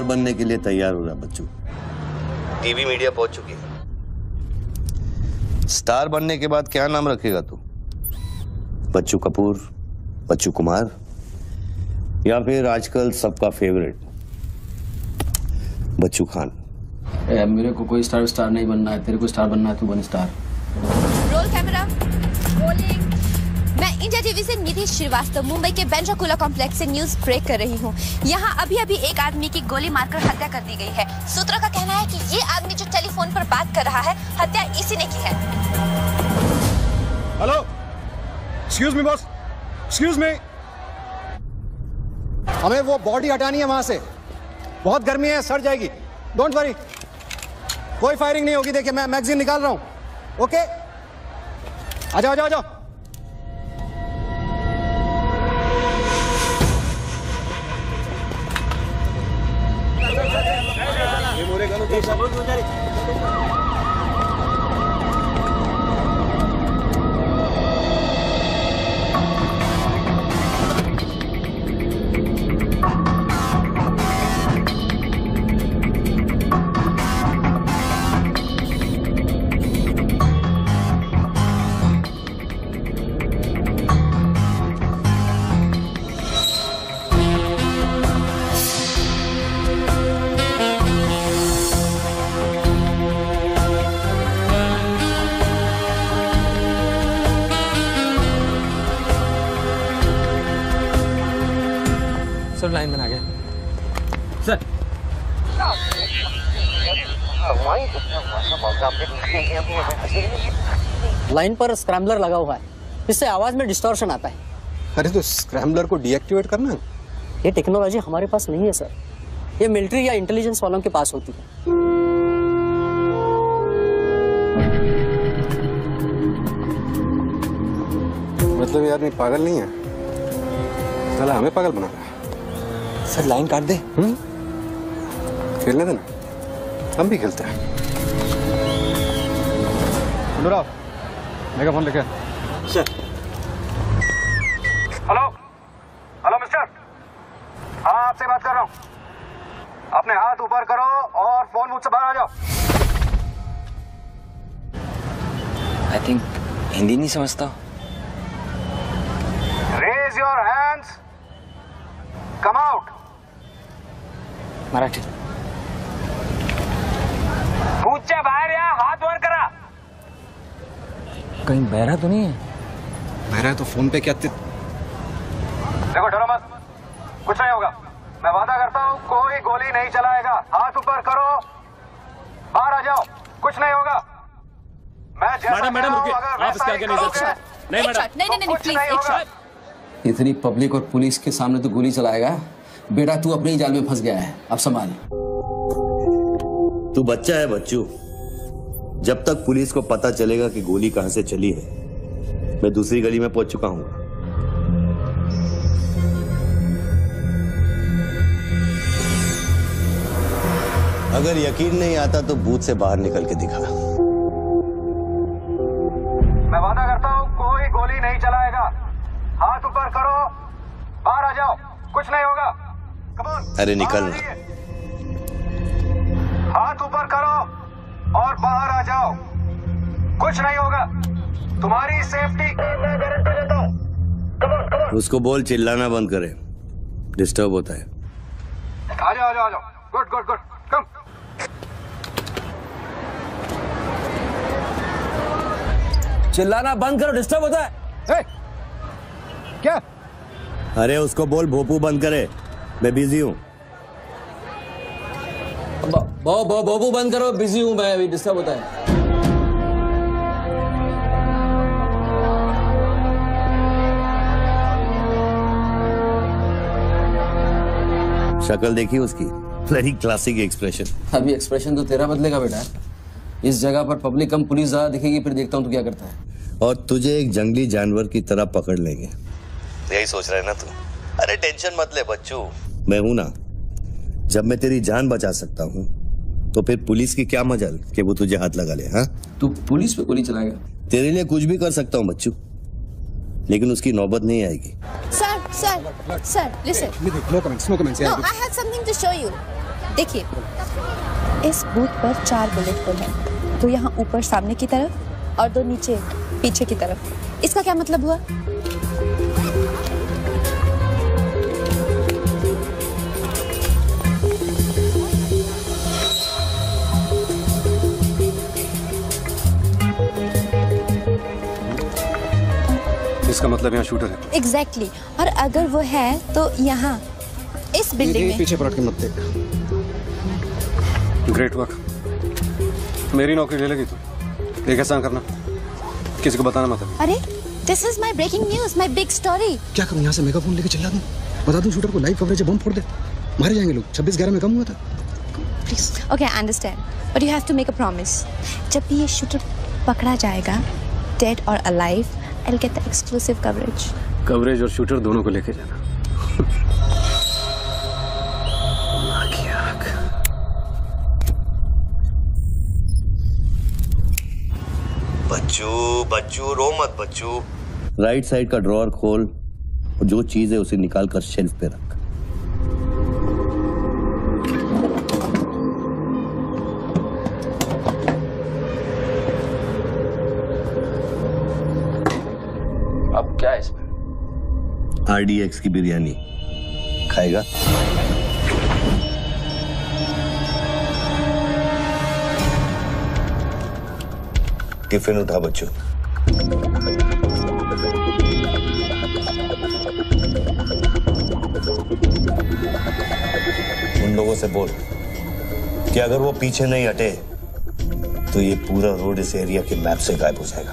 बनने के लिए तैयार हो रहा बच्चू। टीवी मीडिया पहुंच चुकी है। स्टार बनने के बाद क्या नाम रखेगा तू? बच्चू कपूर, बच्चू कुमार, या फिर आजकल सबका फेवरेट बच्चू खान? मेरे को कोई स्टार नहीं बनना है। तेरे को स्टार बनना है, तू बन स्टार। Roll camera, rolling. मैं इंडिया टीवी से निधि श्रीवास्तव मुंबई के बेंड्रा कॉम्प्लेक्स से न्यूज ब्रेक कर रही हूँ। यहाँ अभी अभी एक आदमी की गोली मारकर हत्या कर दी गई है। सूत्रों का कहना है कि ये आदमी जो टेलीफोन पर बात कर रहा है, हत्या इसी ने की है। Hello, excuse me boss, excuse me. हमें वो बॉडी हटानी है वहां से। बहुत गर्मी है, सड़ जाएगी। डोंट वरी, कोई फायरिंग नहीं होगी। देखिए मैं मैगजीन निकाल रहा हूं। ओके, आ जाओ, आ जाओ, आ जाओ। सर लाइन बना गया सर। लाइन पर स्क्रैम्बलर लगा हुआ है, इससे आवाज में डिस्टॉर्शन आता है। अरे तो स्क्रैम्बलर को डीएक्टिवेट करना। ये टेक्नोलॉजी हमारे पास नहीं है सर, ये मिलिट्री या इंटेलिजेंस वालों के पास होती है। मतलब ये आदमी पागल नहीं है, साला हमें पागल बना रहा है। सर लाइन काट दे। खेलने देना, हम भी खेलते हैं। अनुराग, मेगाफोन लेके। सर। हेलो, हेलो मिस्टर, हाँ आपसे बात कर रहा हूँ। अपने हाथ ऊपर करो और फोन मुझसे बाहर आ जाओ। आई थिंक हिंदी नहीं समझता। Raise your hands, come out. Marathi. पूछे बाहर या हाथ वर करा। कहीं बहरा तो नहीं है? बहरा है तो फोन पे क्या देखो डरो मत, कुछ नहीं होगा। मैं वादा करता हूँ कोई गोली नहीं चलाएगा। हाथ ऊपर करो, बाहर आ जाओ, कुछ नहीं होगा। मैं मैडम रुकिए, आप इसके आगे नहीं जा सकते। नहीं मैडम, नहीं प्लीज एक शॉट। इतनी पब्लिक और पुलिस के सामने तो गोली चलाएगा? बेटा तू अपने ही जाल में फंस गया है, अब संभाल। तू बच्चा है बच्चू। जब तक पुलिस को पता चलेगा कि गोली कहां से चली है, मैं दूसरी गली में पहुंच चुका हूं। अगर यकीन नहीं आता तो बूथ से बाहर निकल के दिखा। मैं वादा करता हूँ कोई गोली नहीं चलाएगा। हाथ ऊपर करो, बाहर आ जाओ, कुछ नहीं होगा। अरे निकल ना। हाथ ऊपर करो और बाहर आ जाओ, कुछ नहीं होगा। तुम्हारी सेफ्टी मैं गारंटी देता हूँ। उसको बोल चिल्लाना बंद करे, डिस्टर्ब होता है। आ जाओ, आ जाओ, आ जाओ। गुड गुड गुड, कम। चिल्लाना बंद करो, डिस्टर्ब होता है। क्या? अरे उसको बोल भोपू बंद करे, मैं बिजी हूँ। बोबू बंद करो, बिजी हूँ मैं, अभी डिस्टर्ब होता है। शक्ल देखी उसकी, वेरी क्लासिक एक्सप्रेशन। अभी एक्सप्रेशन तो तेरा बदलेगा बेटा। इस जगह पर पब्लिक कम पुलिस ज्यादा दिखेगी, फिर देखता हूँ तू क्या करता है। और तुझे एक जंगली जानवर की तरह पकड़ लेंगे, यही सोच रहा है ना तू? अरे टेंशन मत ले बच्चू, मैं हूं ना। जब मैं तेरी जान बचा सकता हूँ तो फिर पुलिस की क्या मजाल कि वो तुझे हाथ लगा ले। हाँ, तू पुलिस पे गोली चलाएगा? तेरे लिए कुछ भी कर सकता हूँ बच्चू, लेकिन उसकी नौबत नहीं आएगी। Sir, listen. No comments, no comments. No, I have something to show you. देखिए, इस बूथ पर 4 बुलेट होल है, 2 यहाँ ऊपर सामने की तरफ और 2 नीचे पीछे की तरफ। इसका क्या मतलब हुआ? इसका मतलब यहाँ शूटर है। एग्जैक्टली। और अगर वो है तो यहाँ इस बिल्डिंग में। पीछे पलट के मत देख। Great work. मेरी नौकरी ले लेगी तू। एक एहसान करना, किसी को बताना मत। अरे, this is my breaking news, my big story. क्या करूँ, यहाँ से मेगाफोन लेके चिल्ला दूँ, बता दूँ शूटर को लाइव कवरेज है, बम फोड़ दे, मारे जाएंगे लोग। 26/11 में कम हुआ था। Please. Okay, I understand, but you have to make a promise. जब भी ये शूटर पकड़ा जाएगा, डेड और alive, I will get the exclusive coverage. Coverage और शूटर दोनों को लेके जाना। बच्चू रो मत बच्चू। राइट साइड का ड्रॉअर खोल और जो चीज है उसे निकाल कर शेल्फ पे रख। अब क्या है इसमें? RDX की बिरयानी खाएगा? टिफिन उठा बच्चों। उन लोगों से बोल कि अगर वो पीछे नहीं हटे तो ये पूरा रोड इस एरिया के मैप से गायब हो जाएगा।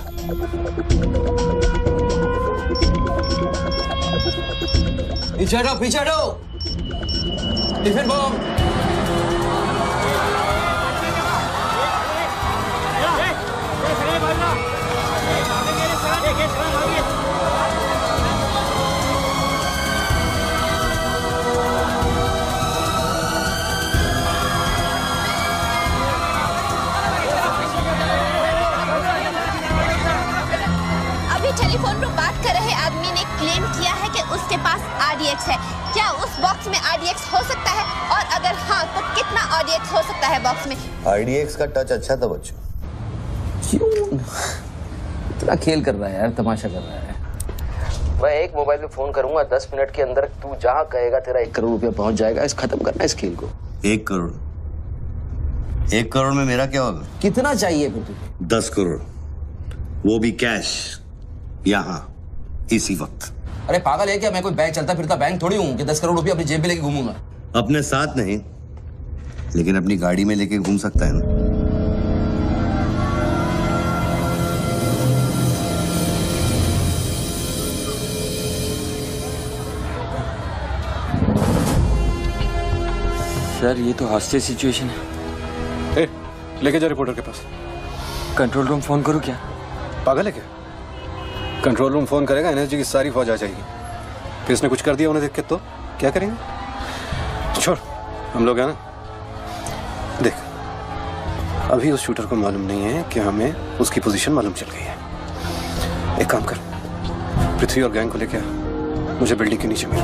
पीछे हटो, पीछे हटो। Tiffin bomb. टेलीफोन पर बात कर रहे आदमी ने क्लेम किया है कि उसके पास RDX है। क्या उस बॉक्स में RDX हो सकता है? और अगर हाँ, तो कितना RDX हो सकता है बॉक्स में? RDX का टच अच्छा था बच्चों। क्यों इतना खेल कर रहा है यार, तमाशा कर रहा है। मैं एक मोबाइल पे फोन करूंगा, 10 मिनट के अंदर तू जहां कहेगा तेरा 1 करोड़ रुपया पहुंच जाएगा। इस खत्म करना है इस खेल को। 1 करोड़? 1 करोड़ में मेरा क्या होगा? कितना चाहिए फिर तुझे? 10 करोड़, वो भी कैश, यहाँ इसी वक्त। अरे पागल है क्या? मैं कोई बैंक चलता फिरता बैंक थोड़ी हूँ कि 10 करोड़ रुपया अपनी जेब में लेके घूमूंगा। अपने साथ नहीं, लेकिन अपनी गाड़ी में लेके घूम सकता है ना। सर ये तो हॉस्टेज सिचुएशन है। लेके जा रिपोर्टर के पास। कंट्रोल रूम फोन करूँ क्या? पागल है क्या? कंट्रोल रूम फोन करेगा, एनएसजी की सारी फौज आ जाएगी। फिर इसने कुछ कर दिया उन्हें देख के तो क्या करेंगे? छोड़, हम लोग हैं ना। देख, अभी उस शूटर को मालूम नहीं है कि हमें उसकी पोजीशन मालूम चल गई है। एक काम कर, पृथ्वी और गैंग को लेके आ, मुझे बिल्डिंग के नीचे मिल।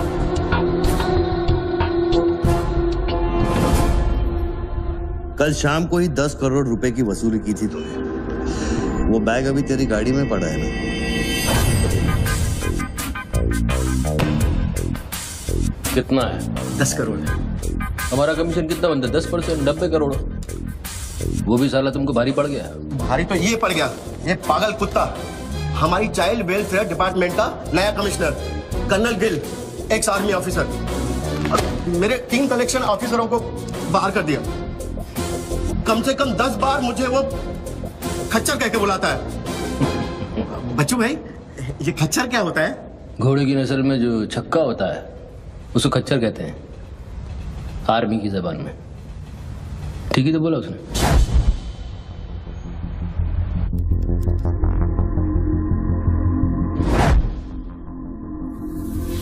कल शाम को ही 10 करोड़ रुपए की वसूली की थी तूने। वो बैग अभी तेरी गाड़ी में पड़ा है ना? कितना है? 10 करोड़ है। हमारा कमीशन कितना बनता है? 10%, 90 करोड़। वो भी साला तुमको भारी पड़ गया। भारी तो ये पड़ गया, ये पागल कुत्ता हमारी चाइल्ड वेलफेयर डिपार्टमेंट का नया commissioner colonel Gill, ex army officer, मेरे 3 कलेक्शन ऑफिसरों को बाहर कर दिया। कम से कम 10 बार मुझे वो खच्चर कह के बुलाता है। बच्चू भाई, ये खच्चर क्या होता है? घोड़े की नस्ल में जो छक्का होता है उसको खच्चर कहते हैं, आर्मी की जबान में। ठीक ही तो बोला उसने।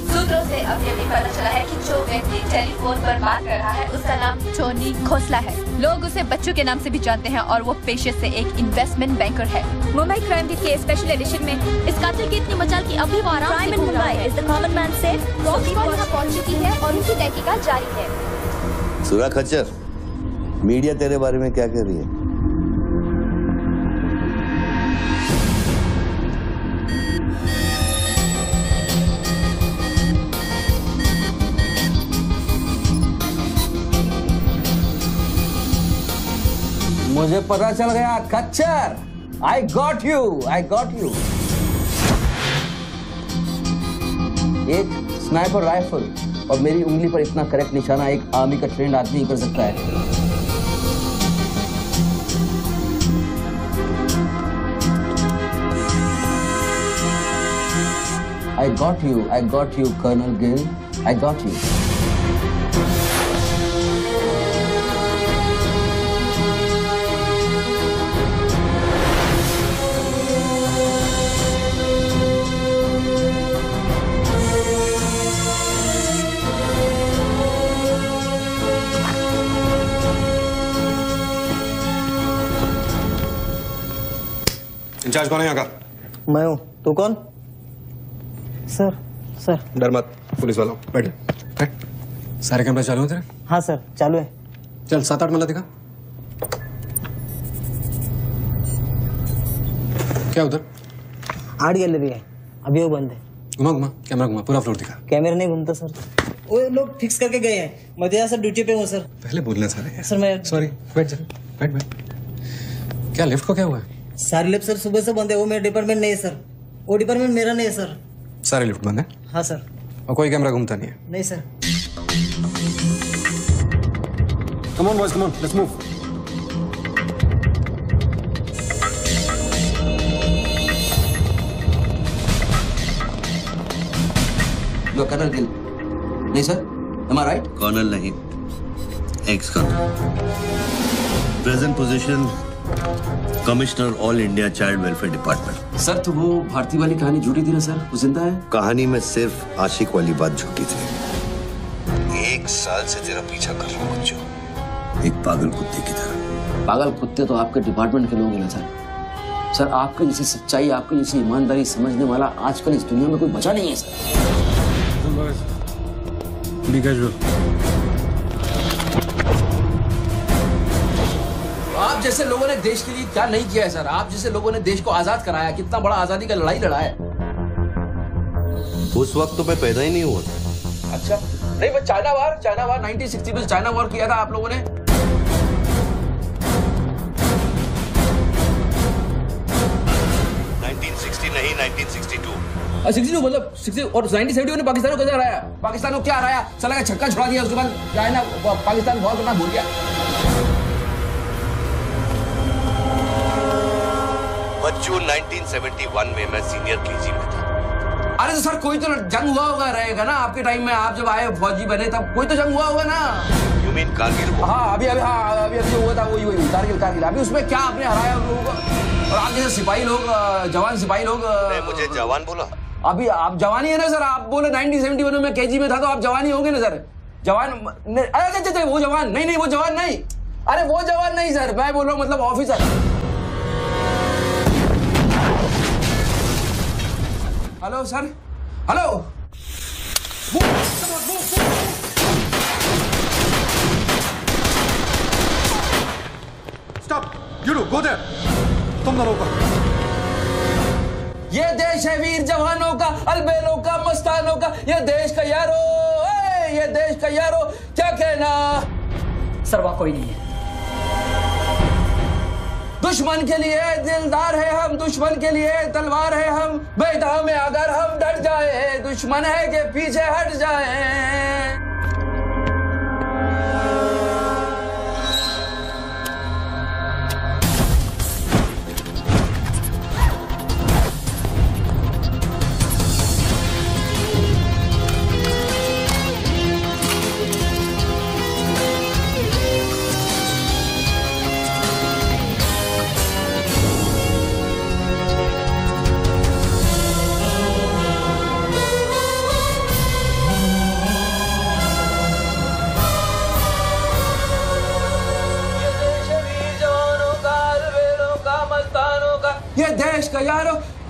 सूत्रों से अब ये भी पता चला है कि जो व्यक्ति टेलीफोन पर बात कर रहा है उसका नाम टोनी खोसला है। लोग उसे बच्चू के नाम से भी जानते हैं और वो पेशे से एक इन्वेस्टमेंट बैंकर है। मुंबई क्राइम बीट के स्पेशल एडिशन में इस कातिल की इतनी मचाल की अभी वो आराम से घूम रहा है। Is the common man safe? पहुंच चुकी है और उनकी तहकीकात जारी है। सुरा खच्चर, मीडिया तेरे बारे में क्या कह रही है? मुझे पता चल गया खच्चर। I got you, I got you। एक स्नाइपर राइफल और मेरी उंगली पर इतना करेक्ट निशाना एक आर्मी का ट्रेंड आदमी ही कर सकता है। I got you, Colonel Gill, I got you। In charge कौन है यहाँ का? मैं हूँ। तू कौन? Sir sir. डर मत, पुलिस वाला हूँ। बैठ बैठ। सारे कैमरे चालू हैं तेरे? हाँ सर चालू है। चल 7-8 मल्ला दिखा। क्या उधर? आर्ट गैलरी है, अभी वो बंद है। घुमा घुमा, कैमरा घुमा, पूरा फ्लोर दिखा। कैमरा नहीं घूमता सर, वो लोग फिक्स करके गए हैं। मैं तो यहाँ सर ड्यूटी पे हूँ सर। पहले बोलने सारे। सर मैं सॉरी, बैठ जा, बैठ बैठ। क्या लिफ्ट को क्या हुआ है? सारे लिफ्ट सर सुबह से बंद है। वो मेरा डिपार्टमेंट नहीं है सर, वो डिपार्टमेंट मेरा नहीं है सर। सारे लिफ्ट बंद है? हाँ सर। और कोई कैमरा घूमता नहीं है? नहीं sir. Come on boys, come on, let's move. You are colonel Gill? नहीं sir, am I right? Colonel नहीं, ex colonel. Present position commissioner all India child welfare department. Sir तो वो भारती वाली कहानी झूठी थी ना सर, वो जिंदा है? कहानी में सिर्फ आशिक वाली बात झूठी थी। 1 साल से तेरा पीछा कर रहा हूँ बच्चों, एक पागल कुत्ते की तरह। पागल कुत्ते तो आपके डिपार्टमेंट के लोग हैं ना सर। सर आपके जैसी सच्चाई, आपके जैसी ईमानदारी समझने वाला आजकल इस दुनिया में कोई बचा नहीं है सर। आप जैसे लोगों ने देश के लिए क्या नहीं किया है सर। आप जैसे लोगों ने देश को आजाद कराया, कितना बड़ा आजादी का लड़ाई लड़ा है। उस वक्त तो मैं पैदा ही नहीं हुआ था। अच्छा नहीं, वो चाइना वार 1960 में चाइना वार किया था आप लोगों ने। 1960 नहीं, 1962। 62 मतलब 60 और 1970 में पाकिस्तान को कैसे हराया? पाकिस्तान को क्या हराया? साला का छक्का छुड़ा दिया, उसके बाद चाइना पाकिस्तान वॉर करना भूल गया। बच्चों 1971 में मैं सीनियर केजी में था। अरे तो सर कोई तो जंग हुआ होगा रहेगा ना आपके टाइम में। आप जब आए फौजी बने तब कोई तो जंग हुआ होगा ना। You mean Kargil? हाँ अभी जो हुआ था वही कारगिल। अभी उसमें क्या आपने हराया उन लोगों को? और आप जैसे सिपाही लोग, जवान सिपाही लोग। मुझे जवान बोला? अभी आप जवान ही है ना सर। आप बोले 1971 में केजी में था तो आप जवान ही होंगे ना सर। जवान अरे वो जवान नहीं, वो जवान नहीं। अरे वो जवान नहीं सर, मैं बोल रहा हूँ मतलब officer. Hello sir, hello. Stop, you do go there. तुम दोनों ऊपर। ये देश है वीर जवानों का, अलबेलों का, मस्तानों का। ये देश का यारो, ये देश का यारो, क्या कहना? सर वहाँ कोई नहीं है। दुश्मन के लिए दिलदार है हम, दुश्मन के लिए तलवार है हम। बेदा में अगर हम डट जाए, दुश्मन है के पीछे हट जाए।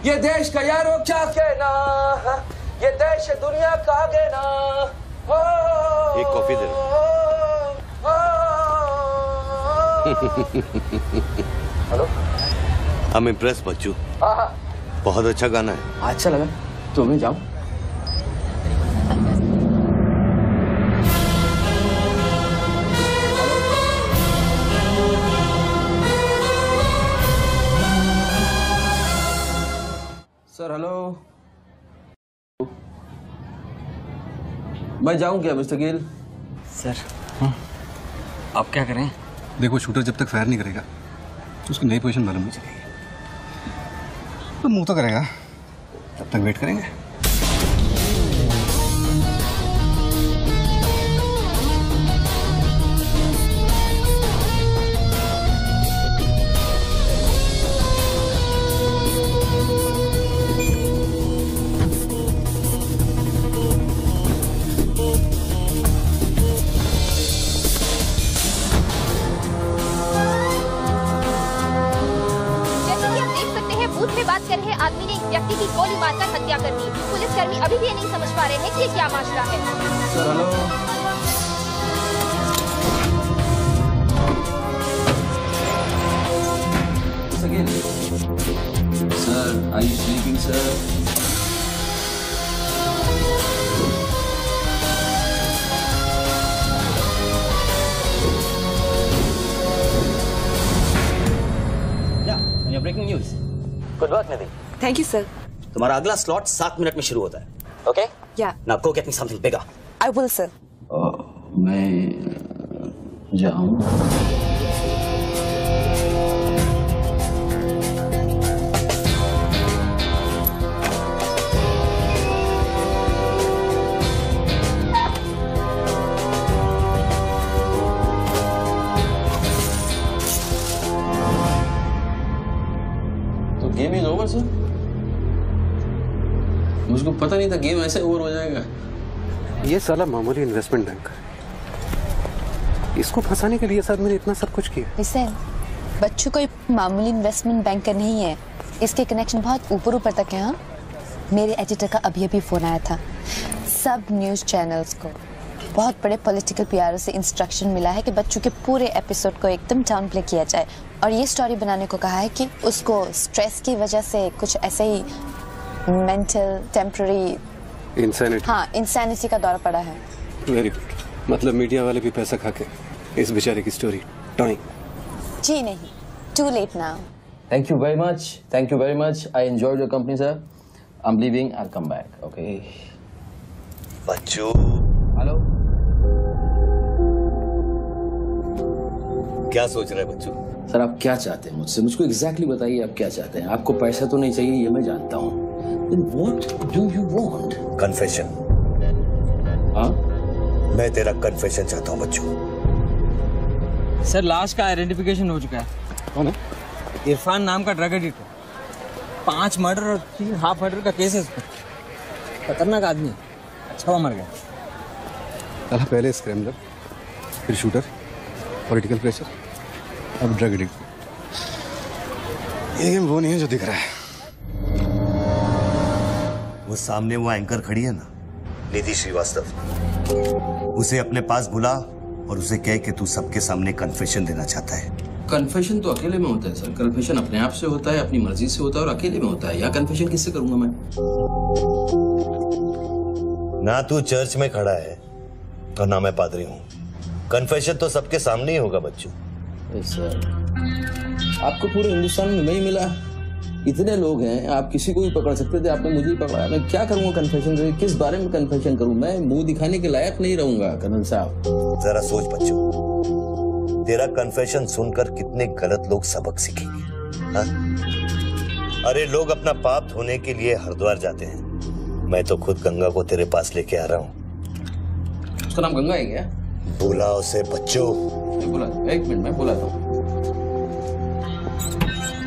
ये देश का यारो क्या कहना, ये देश दुनिया का कहना। एक coffee they. Hello, I'm impressed बच्चू। हाँ, बहुत अच्छा गाना है। अच्छा लगा तो मैं जाऊँ। सर हेलो, मैं जाऊं क्या मिस्टर गिल? सर आप क्या करें? देखो शूटर जब तक फायर नहीं करेगा तो उसकी नई पोजीशन मालूम नहीं चलेगी। तो मूव तो करेगा, तब तक वेट करेंगे। आदमी ने एक व्यक्ति की गोली मारकर हत्या कर दी। पुलिसकर्मी अभी भी ये नहीं समझ पा रहे हैं कि ये क्या मामला है। Sir hello, sir are you sleeping sir? Breaking news. Good work Nidhi. Thank you sir. तुम्हारा अगला स्लॉट 7 मिनट में शुरू होता है। ओके? या। Now go get me something bigger. I will sir. मैं जाऊं? Game is over sir. मुझको पता नहीं था गेम ऐसे ओवर हो जाएगा। ये साला मामूली इन्वेस्टमेंट बैंकर, इसको फंसाने के लिए सर मैंने इतना सब कुछ किया। हुसैन, बच्चों कोई मामूली इन्वेस्टमेंट बैंकर नहीं है, इसके कनेक्शन बहुत ऊपर ऊपर तक है। हाँ, मेरे एडिटर का अभी अभी फोन आया था। सब न्यूज चैनल्स को बहुत बड़े पॉलिटिकल पीआरओ से इंस्ट्रक्शन मिला है कि बच्चों के पूरे एपिसोड को एकदम डाउन प्ले किया जाए और ये स्टोरी बनाने को कहा है कि उसको स्ट्रेस की वजह से कुछ ऐसे ही मेंटल टेम्पररी इंसैनिटी का दौर पड़ा है। वेरी गुड, मतलब मीडिया वाले भी पैसा खा के इस बेचारे की स्टोरी टॉइंग। जी नहीं, too late now. Thank you very much. I enjoyed your company sir. I am leaving, I will come back. Okay बच्चू। हेलो, क्या सोच रहे हैं बच्चू? सर आप क्या चाहते हैं मुझसे? मुझको एग्जैक्टली बताइए आप क्या चाहते हैं। आपको पैसा तो नहीं चाहिए ये मैं जानता हूँ। Then what do you want? Confession. हाँ? मैं तेरा कन्फेशन चाहता हूँ बच्चू। सर लाश का आइडेंटिफिकेशन हो चुका है। कौन है? इरफान नाम का ड्रग एडिक्ट है। 5 मर्डर और 3 हाफ मर्डर का केस है इसमें। खतरनाक आदमी है। अच्छा वो मर गया। पहले स्क्रैमलर, फिर शूटर, पॉलिटिकल प्रेशर, अब ड्रग एडिक्ट। ये गेम वो नहीं है जो दिख रहा है। वो सामने वो एंकर खड़ी है ना, निधि श्रीवास्तव, उसे अपने पास बुला और उसे कह कि तू सबके सामने कन्फेशन देना चाहता है। कन्फेशन तो अकेले में होता है सर। कन्फेशन अपने आप से होता है, अपनी मर्जी से होता है और अकेले में होता है। या कन्फेशन किससे करूंगा मैं? ना तू चर्च में खड़ा है और ना मैं पादरी हूँ। कन्फेशन तो सबके सामने ही होगा बच्चू। सर आपको पूरे हिंदुस्तान में नहीं मिला, इतने लोग हैं, आप किसी को भी पकड़ सकते थे, आपने मुझे ही पकड़ा। मैं क्या करूंगा कन्फेशन से? किस बारे में कन्फेशन करूं? मैं मुंह दिखाने के लायक नहीं रहूंगा कर्नल साहब। जरा सोच बच्चू, तेरा कन्फेशन सुनकर कितने गलत लोग सबक सीखेंगे। हाँ? अरे लोग अपना पाप धोने के लिए हरिद्वार जाते हैं, मैं तो खुद गंगा को तेरे पास लेके आ रहा हूँ। उसका नाम गंगा है क्या? बोला उसे बच्चू। बोला, एक मिनट मैं बुलाता हूँ।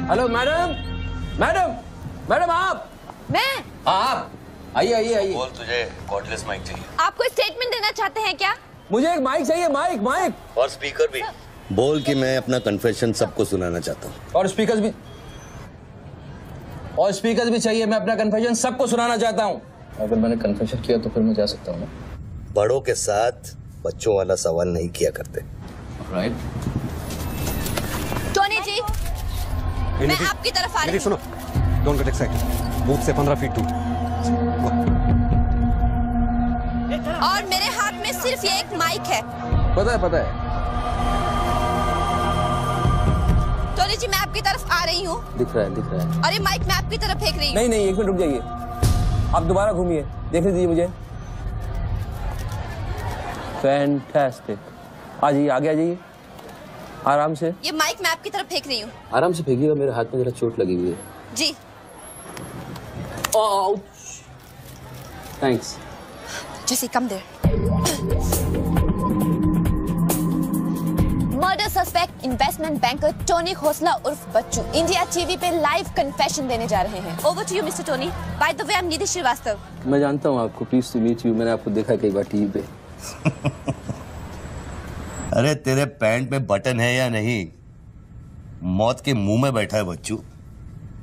हेलो मैडम, मैडम आप? मैं? आप आइए। बोल, तुझे कॉर्डलेस माइक चाहिए? आपको स्टेटमेंट देना चाहते हैं क्या? मुझे एक माइक चाहिए, माइक और स्पीकर भी। बोल कि मैं अपना कन्फेशन सबको सुनाना चाहता हूँ। और स्पीकर भी चाहिए। मैं अपना कन्फेशन सबको सुनाना चाहता हूँ। अगर मैंने कन्फेशन किया तो फिर मैं जा सकता हूँ ना? बड़ों के साथ बच्चों वाला सवाल नहीं किया करते। राइट। मैं आपकी तरफ आ रही हूँ। सुनो, डोंट गेट एक्साइटेड। बूथ से 15 फीट दूर। और मेरे हाथ में सिर्फ ये एक माइक है। पता है। टोनी जी, मैं आपकी तरफ आ रही हूँ। दिख रहा है। और ये माइक मैं आपकी तरफ फेंक रही हूँ। नहीं, 1 मिनट रुक जाइए। आप दोबारा घूमिए, देखने दीजिए मुझे। फैंटास्टिक। आ जाइए आराम से। ये माइक मैं आपकी तरफ फेंक रही हूँ। आराम से फेंकिएगा, मेरे हाथ में जरा चोट लगी हुई है। जी। थैंक्स। जैसे कम देर। Murder suspect investment banker Tony Khosla उर्फ बच्चू इंडिया टीवी पे लाइव कन्फेशन देने जा रहे हैं। Over to you mister Tony. By the way, I am Nidhi Shrivastava. मैं जानता हूँ आपको, प्लीज टू मीट यू। मैंने आपको देखा कई बार टीवी पे। अरे तेरे पैंट में बटन है या नहीं? मौत के मुंह में बैठा है बच्चू,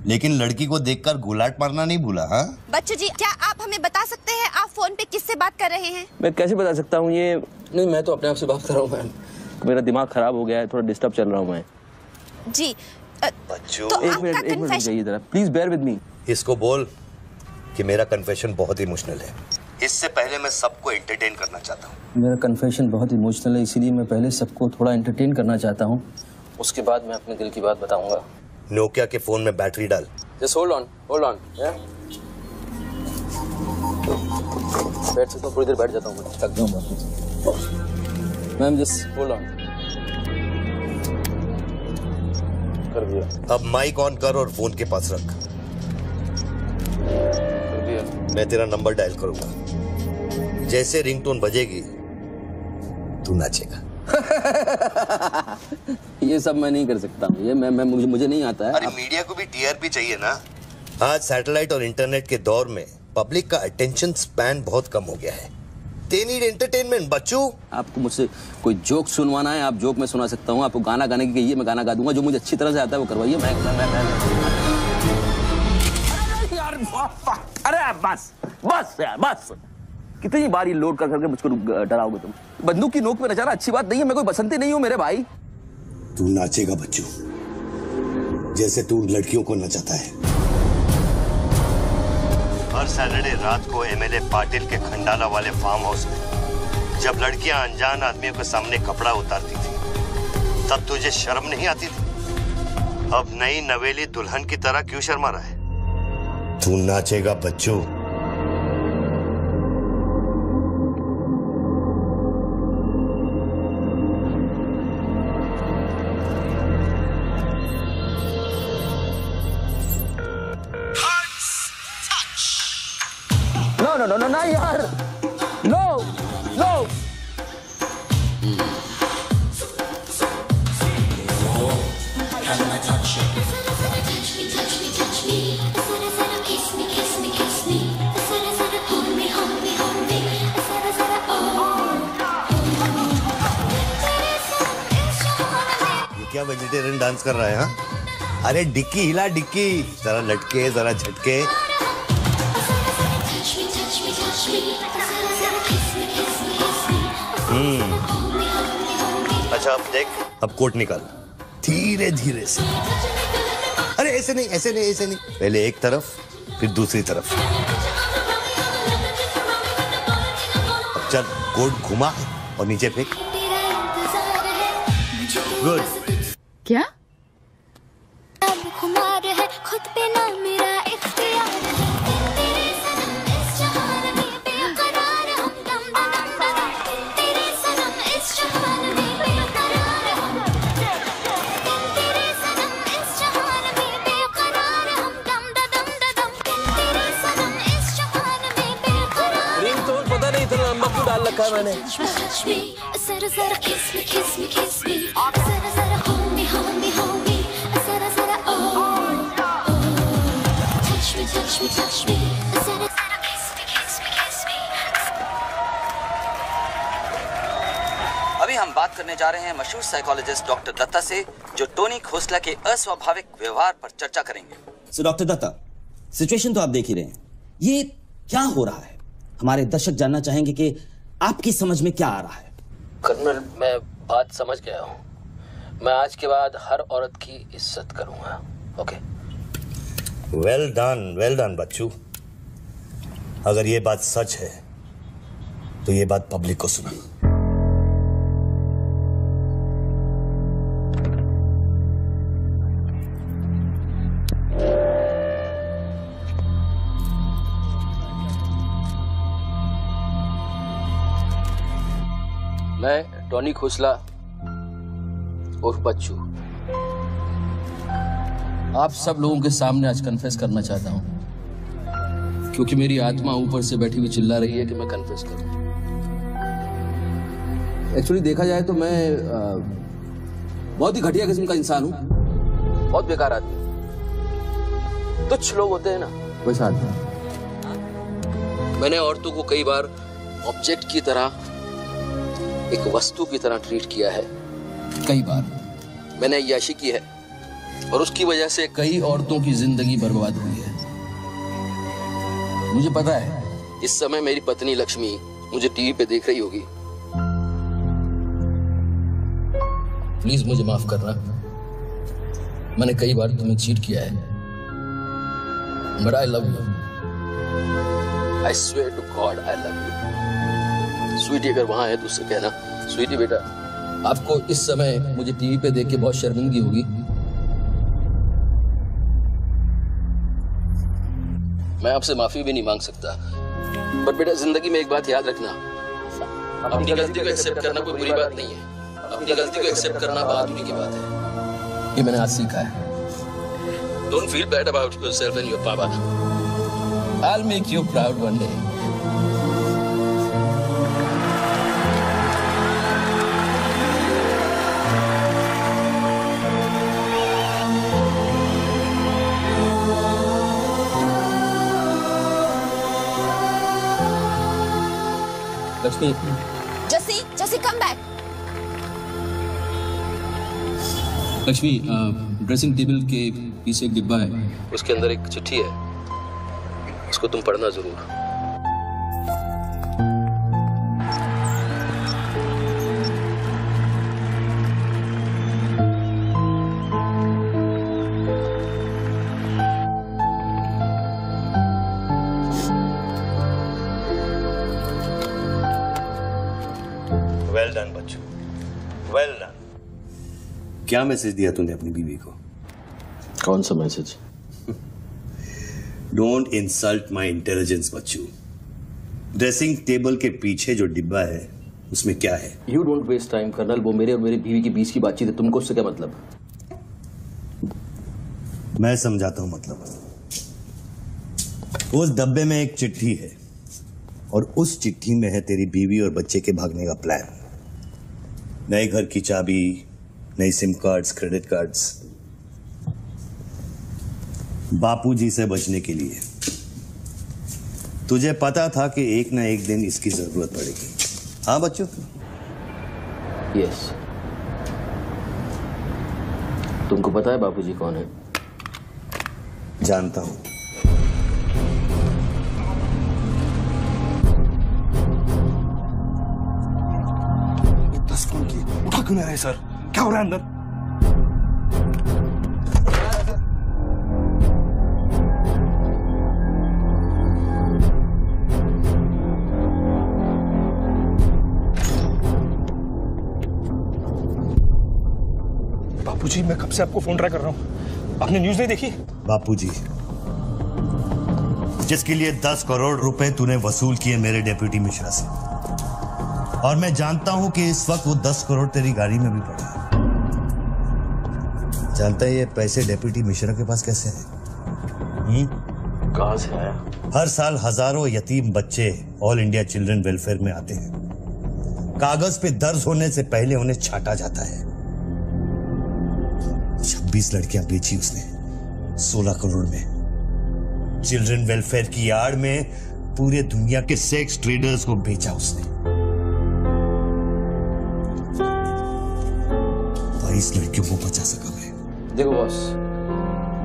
लेकिन लड़की को देखकर गुलाट मारना नहीं भूला। हाँ बच्चू जी, क्या आप हमें बता सकते हैं आप फोन पे किससे बात कर रहे हैं? मैं कैसे बता सकता हूँ ये? नहीं, मैं तो अपने आप से बात कर रहा हूँ मैम। मेरा दिमाग खराब हो गया है, थोड़ा डिस्टर्ब चल रहा हूँ मैं। जी बच्चू, तो एक मिनट जाइए जरा, प्लीज बेयर विद मी। इसको बोल कि मेरा कन्फेशन बहुत इमोशनल है। इससे पहले मैं सबको एंटरटेन करना चाहता हूँ। मेरा कन्फेशन बहुत इमोशनल है, इसीलिए मैं पहले सबको थोड़ा एंटरटेन करना चाहता हूँ, उसके बाद मैं अपने दिल की बात बताऊंगा। नोकिया के फोन में बैटरी डाल। Just hold on. बैठ सकता हूँ, थोड़ी देर बैठ जाता हूँ, थक गया हूँ मैम। Just hold on. कर दिया। अब माइक ऑन कर और फोन के पास रख। कर दिया। मैं तेरा नंबर डायल करूंगा, जैसे रिंगटोन बजेगी तू नाचेगा। ये सब मैं नहीं कर सकता हूँ, ये मुझे नहीं आता है। अरे मीडिया को भी टीआरपी चाहिए ना। आज सैटेलाइट और इंटरनेट के दौर में पब्लिक का अटेंशन स्पैन बहुत कम हो गया है। They need entertainment, बच्चू। आपको मुझसे कोई जोक सुनवाना है, आप जोक में सुना सकता हूँ। आपको गाना गाने की कहिए, मैं गाना गा दूंगा। जो मुझे अच्छी तरह से आता है वो करवाइए। अरे बस कितनी बार ये लोड कर करके मुझको डराओगे तुम? बंदूक की नोक पे नचाना अच्छी बात नहीं है। मैं कोई बसंती नहीं हूँ मेरे भाई। तू नाचेगा बच्चू, जैसे तू लड़कियों को नचाता है। हर सैटरडे रात को एमएलए पाटिल के खंडाला वाले फार्म हाउस में जब लड़कियां अनजान आदमियों के सामने कपड़ा उतारती थी, तब तुझे शर्म नहीं आती थी? अब नई नवेली दुल्हन की तरह क्यों शर्मा रहा है? तू नाचेगा बच्चू। No, यार, no. ये क्या वेजिटेरियन डांस कर रहा है? हाँ, अरे डिक्की हिला, डिक्की जरा लटके, जरा झटके। अच्छा अब देख, अब कोट निकाल धीरे धीरे से। अरे ऐसे नहीं। पहले एक तरफ फिर दूसरी तरफ। अब चल, कोट घुमा और नीचे फेंक। गुड। क्या? खुद पे ना मेरा इख्तियार तेरे सनम इस जहान में बेकरार हम दम दम तेरे सनम इस जहान में बेकरार हम तेरे सनम इस जहान में बेकरार हम दम दम तेरे सनम इस जहान में बेकरार। रिंग तो पता नहीं इतना लंबा क्यों डाल रखा है मैंने। जरा जरा किस मी जरा जरा hold me जरा जरा touch me जरा जरा kiss me। अभी हम बात करने जा रहे हैं मशहूर साइकोलॉजिस्ट डॉक्टर दत्ता से, जो टोनी खोसला के अस्वाभाविक व्यवहार पर चर्चा करेंगे। सो डॉक्टर दत्ता, सिचुएशन तो आप देख ही रहे हैं, ये क्या हो रहा है? हमारे दर्शक जानना चाहेंगे कि आपकी समझ में क्या आ रहा है। कर्नल, मैं बात समझ गया हूँ। मैं आज के बाद हर औरत की इज्जत करूंगा ओके। वेल डन बच्चू। अगर ये बात सच है तो ये बात पब्लिक को सुना। मैं टोनी खोसला उर्फ बच्चू आप सब लोगों के सामने आज कन्फेस करना चाहता हूं, क्योंकि मेरी आत्मा ऊपर से बैठी हुई चिल्ला रही है कि मैं कन्फेस करूं। एक्चुअली देखा जाए तो मैं बहुत ही घटिया किस्म का इंसान हूं, बहुत बेकार आदमी। तुच्छ लोग होते हैं ना, वैसा आदमी। मैंने औरतों को कई बार ऑब्जेक्ट की तरह, एक वस्तु की तरह ट्रीट किया है। कई बार मैंने अय्याशी की है और उसकी वजह से कई औरतों की जिंदगी बर्बाद हुई है। मुझे पता है इस समय मेरी पत्नी लक्ष्मी मुझे टीवी पे देख रही होगी। प्लीज मुझे माफ करना, मैंने कई बार तुम्हें चीट किया है, but I love you. I swear to God I love you. Sweetie अगर वहां है तो उससे कहना, स्वीटी बेटा आपको इस समय मुझे टीवी पे देख के बहुत शर्मिंदगी होगी। मैं आपसे माफी भी नहीं मांग सकता, पर बेटा जिंदगी में एक बात याद रखना, अपनी गलती को एक्सेप्ट करना कोई बुरी बात नहीं है, अपनी गलती को एक्सेप्ट करना बहादुरी की बात है। ये मैंने आज सीखा है। Don't feel bad about yourself and your पापा। I'll make you proud one day. Lakshmi, जसी come back. Lakshmi, dressing table के पीछे एक डिब्बा है, उसके अंदर एक चिट्ठी है, उसको तुम पढ़ना जरूर। वेल डन बच्चू, वेल डन। क्या मैसेज दिया तूने अपनी बीवी को? कौन सा message? Don't insult my intelligence बच्चू। ड्रेसिंग टेबल के पीछे जो डिब्बा है उसमें क्या है? You don't waste time colonel, वो मेरे और मेरी बीवी के बीच की बातचीत है, तुमको उससे क्या मतलब? मैं समझाता हूं मतलब। उस डब्बे में एक चिट्ठी है और उस चिट्ठी में है तेरी बीवी और बच्चे के भागने का प्लान। नए घर की चाबी, नई सिम कार्ड्स, क्रेडिट कार्ड्स, बापूजी से बचने के लिए। तुझे पता था कि एक ना एक दिन इसकी जरूरत पड़ेगी। हाँ बच्चों? यस। तुमको पता है बापूजी कौन है? जानता हूं। उठा क्यों नहीं रहे सर? क्या हो रहा है अंदर? बापूजी, मैं कब से आपको फोन ट्राई कर रहा हूं, आपने न्यूज नहीं देखी? बापूजी, जिसके लिए 10 करोड़ रुपए तूने वसूल किए मेरे डेप्यूटी मिश्रा से, और मैं जानता हूं कि इस वक्त वो 10 करोड़ तेरी गाड़ी में भी पड़े। जानता है ये पैसे डेप्यूटी मिश्रा के पास कैसे है? कहां से आया? हर साल हजारों यतीम बच्चे ऑल इंडिया चिल्ड्रन वेलफेयर में आते हैं। कागज पे दर्ज होने से पहले उन्हें छांटा जाता है। 26 लड़कियां बेची उसने 16 करोड़ में। चिल्ड्रन वेलफेयर की आड़ में पूरे दुनिया के सेक्स ट्रेडर्स को बेचा उसने। 22 लड़कियों को बचा सका मैं। देखो बॉस,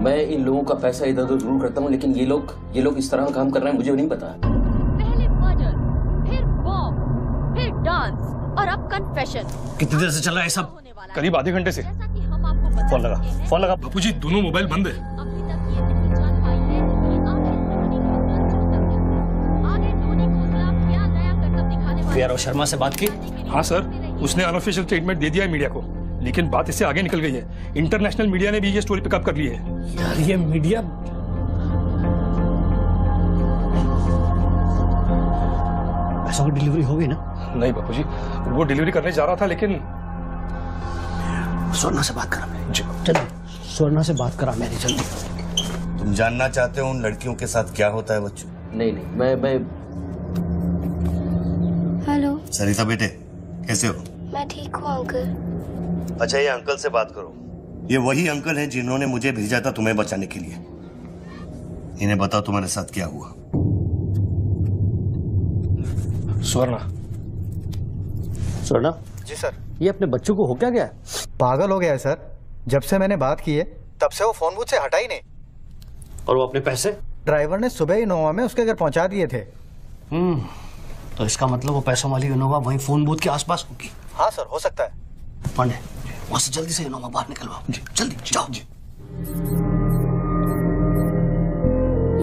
मैं इन लोगों का पैसा इधर उधर जरूर करता हूँ, लेकिन ये लोग इस तरह का काम कर रहे हैं, मुझे नहीं पता। पहले मर्डर, फिर बॉम्ब, फिर डांस और अब कन्फेशन। कितनी देर से चल रहा है सब? करीब आधे घंटे से। जैसा कि हम आपको फोन लगा। बापूजी दोनों मोबाइल बंद है। वीआरओ शर्मा से बात की? हाँ सर, उसने अनऑफिशियल स्टेटमेंट दे दिया है मीडिया को, लेकिन बात इससे आगे निकल गई है। इंटरनेशनल मीडिया ने भी ये स्टोरी पिकअप कर ली है। यार ये मीडिया पैसों की डिलीवरी हो गई ना? नहीं बापूजी, वो डिलीवरी करने जा रहा था लेकिन स्वर्णा से बात करा मेरी। जल्दी स्वर्णा से बात करा मेरी जल्दी। तुम जानना चाहते हो उन लड़कियों के साथ क्या होता है बच्चों? नहीं मैं हेलो सरिता बेटे, कैसे हो? मैं ठीक हूँ अंकल। अच्छा, ये अंकल से बात करो। ये वही अंकल हैं जिन्होंने मुझे भेजा था तुम्हें बचाने के लिए। इन्हें बताओ तुम्हारे साथ क्या हुआ। स्वर्णा। स्वर्णा जी सर। ये अपने बच्चों को हो क्या गया? पागल हो गया है सर। जब से मैंने बात की है तब से वो फोन बूथ से हटा ही नहीं। और वो अपने पैसे ड्राइवर ने सुबह इनोवा में उसके घर पहुंचा दिए थे। तो इसका मतलब वो पैसों वाली इनोवा वहीं फोन बूथ के आसपास होगी। हाँ सर, हो सकता है। पांडे, वहां से जल्दी से इनोवा बाहर निकलवाओ। जल्दी जाओ।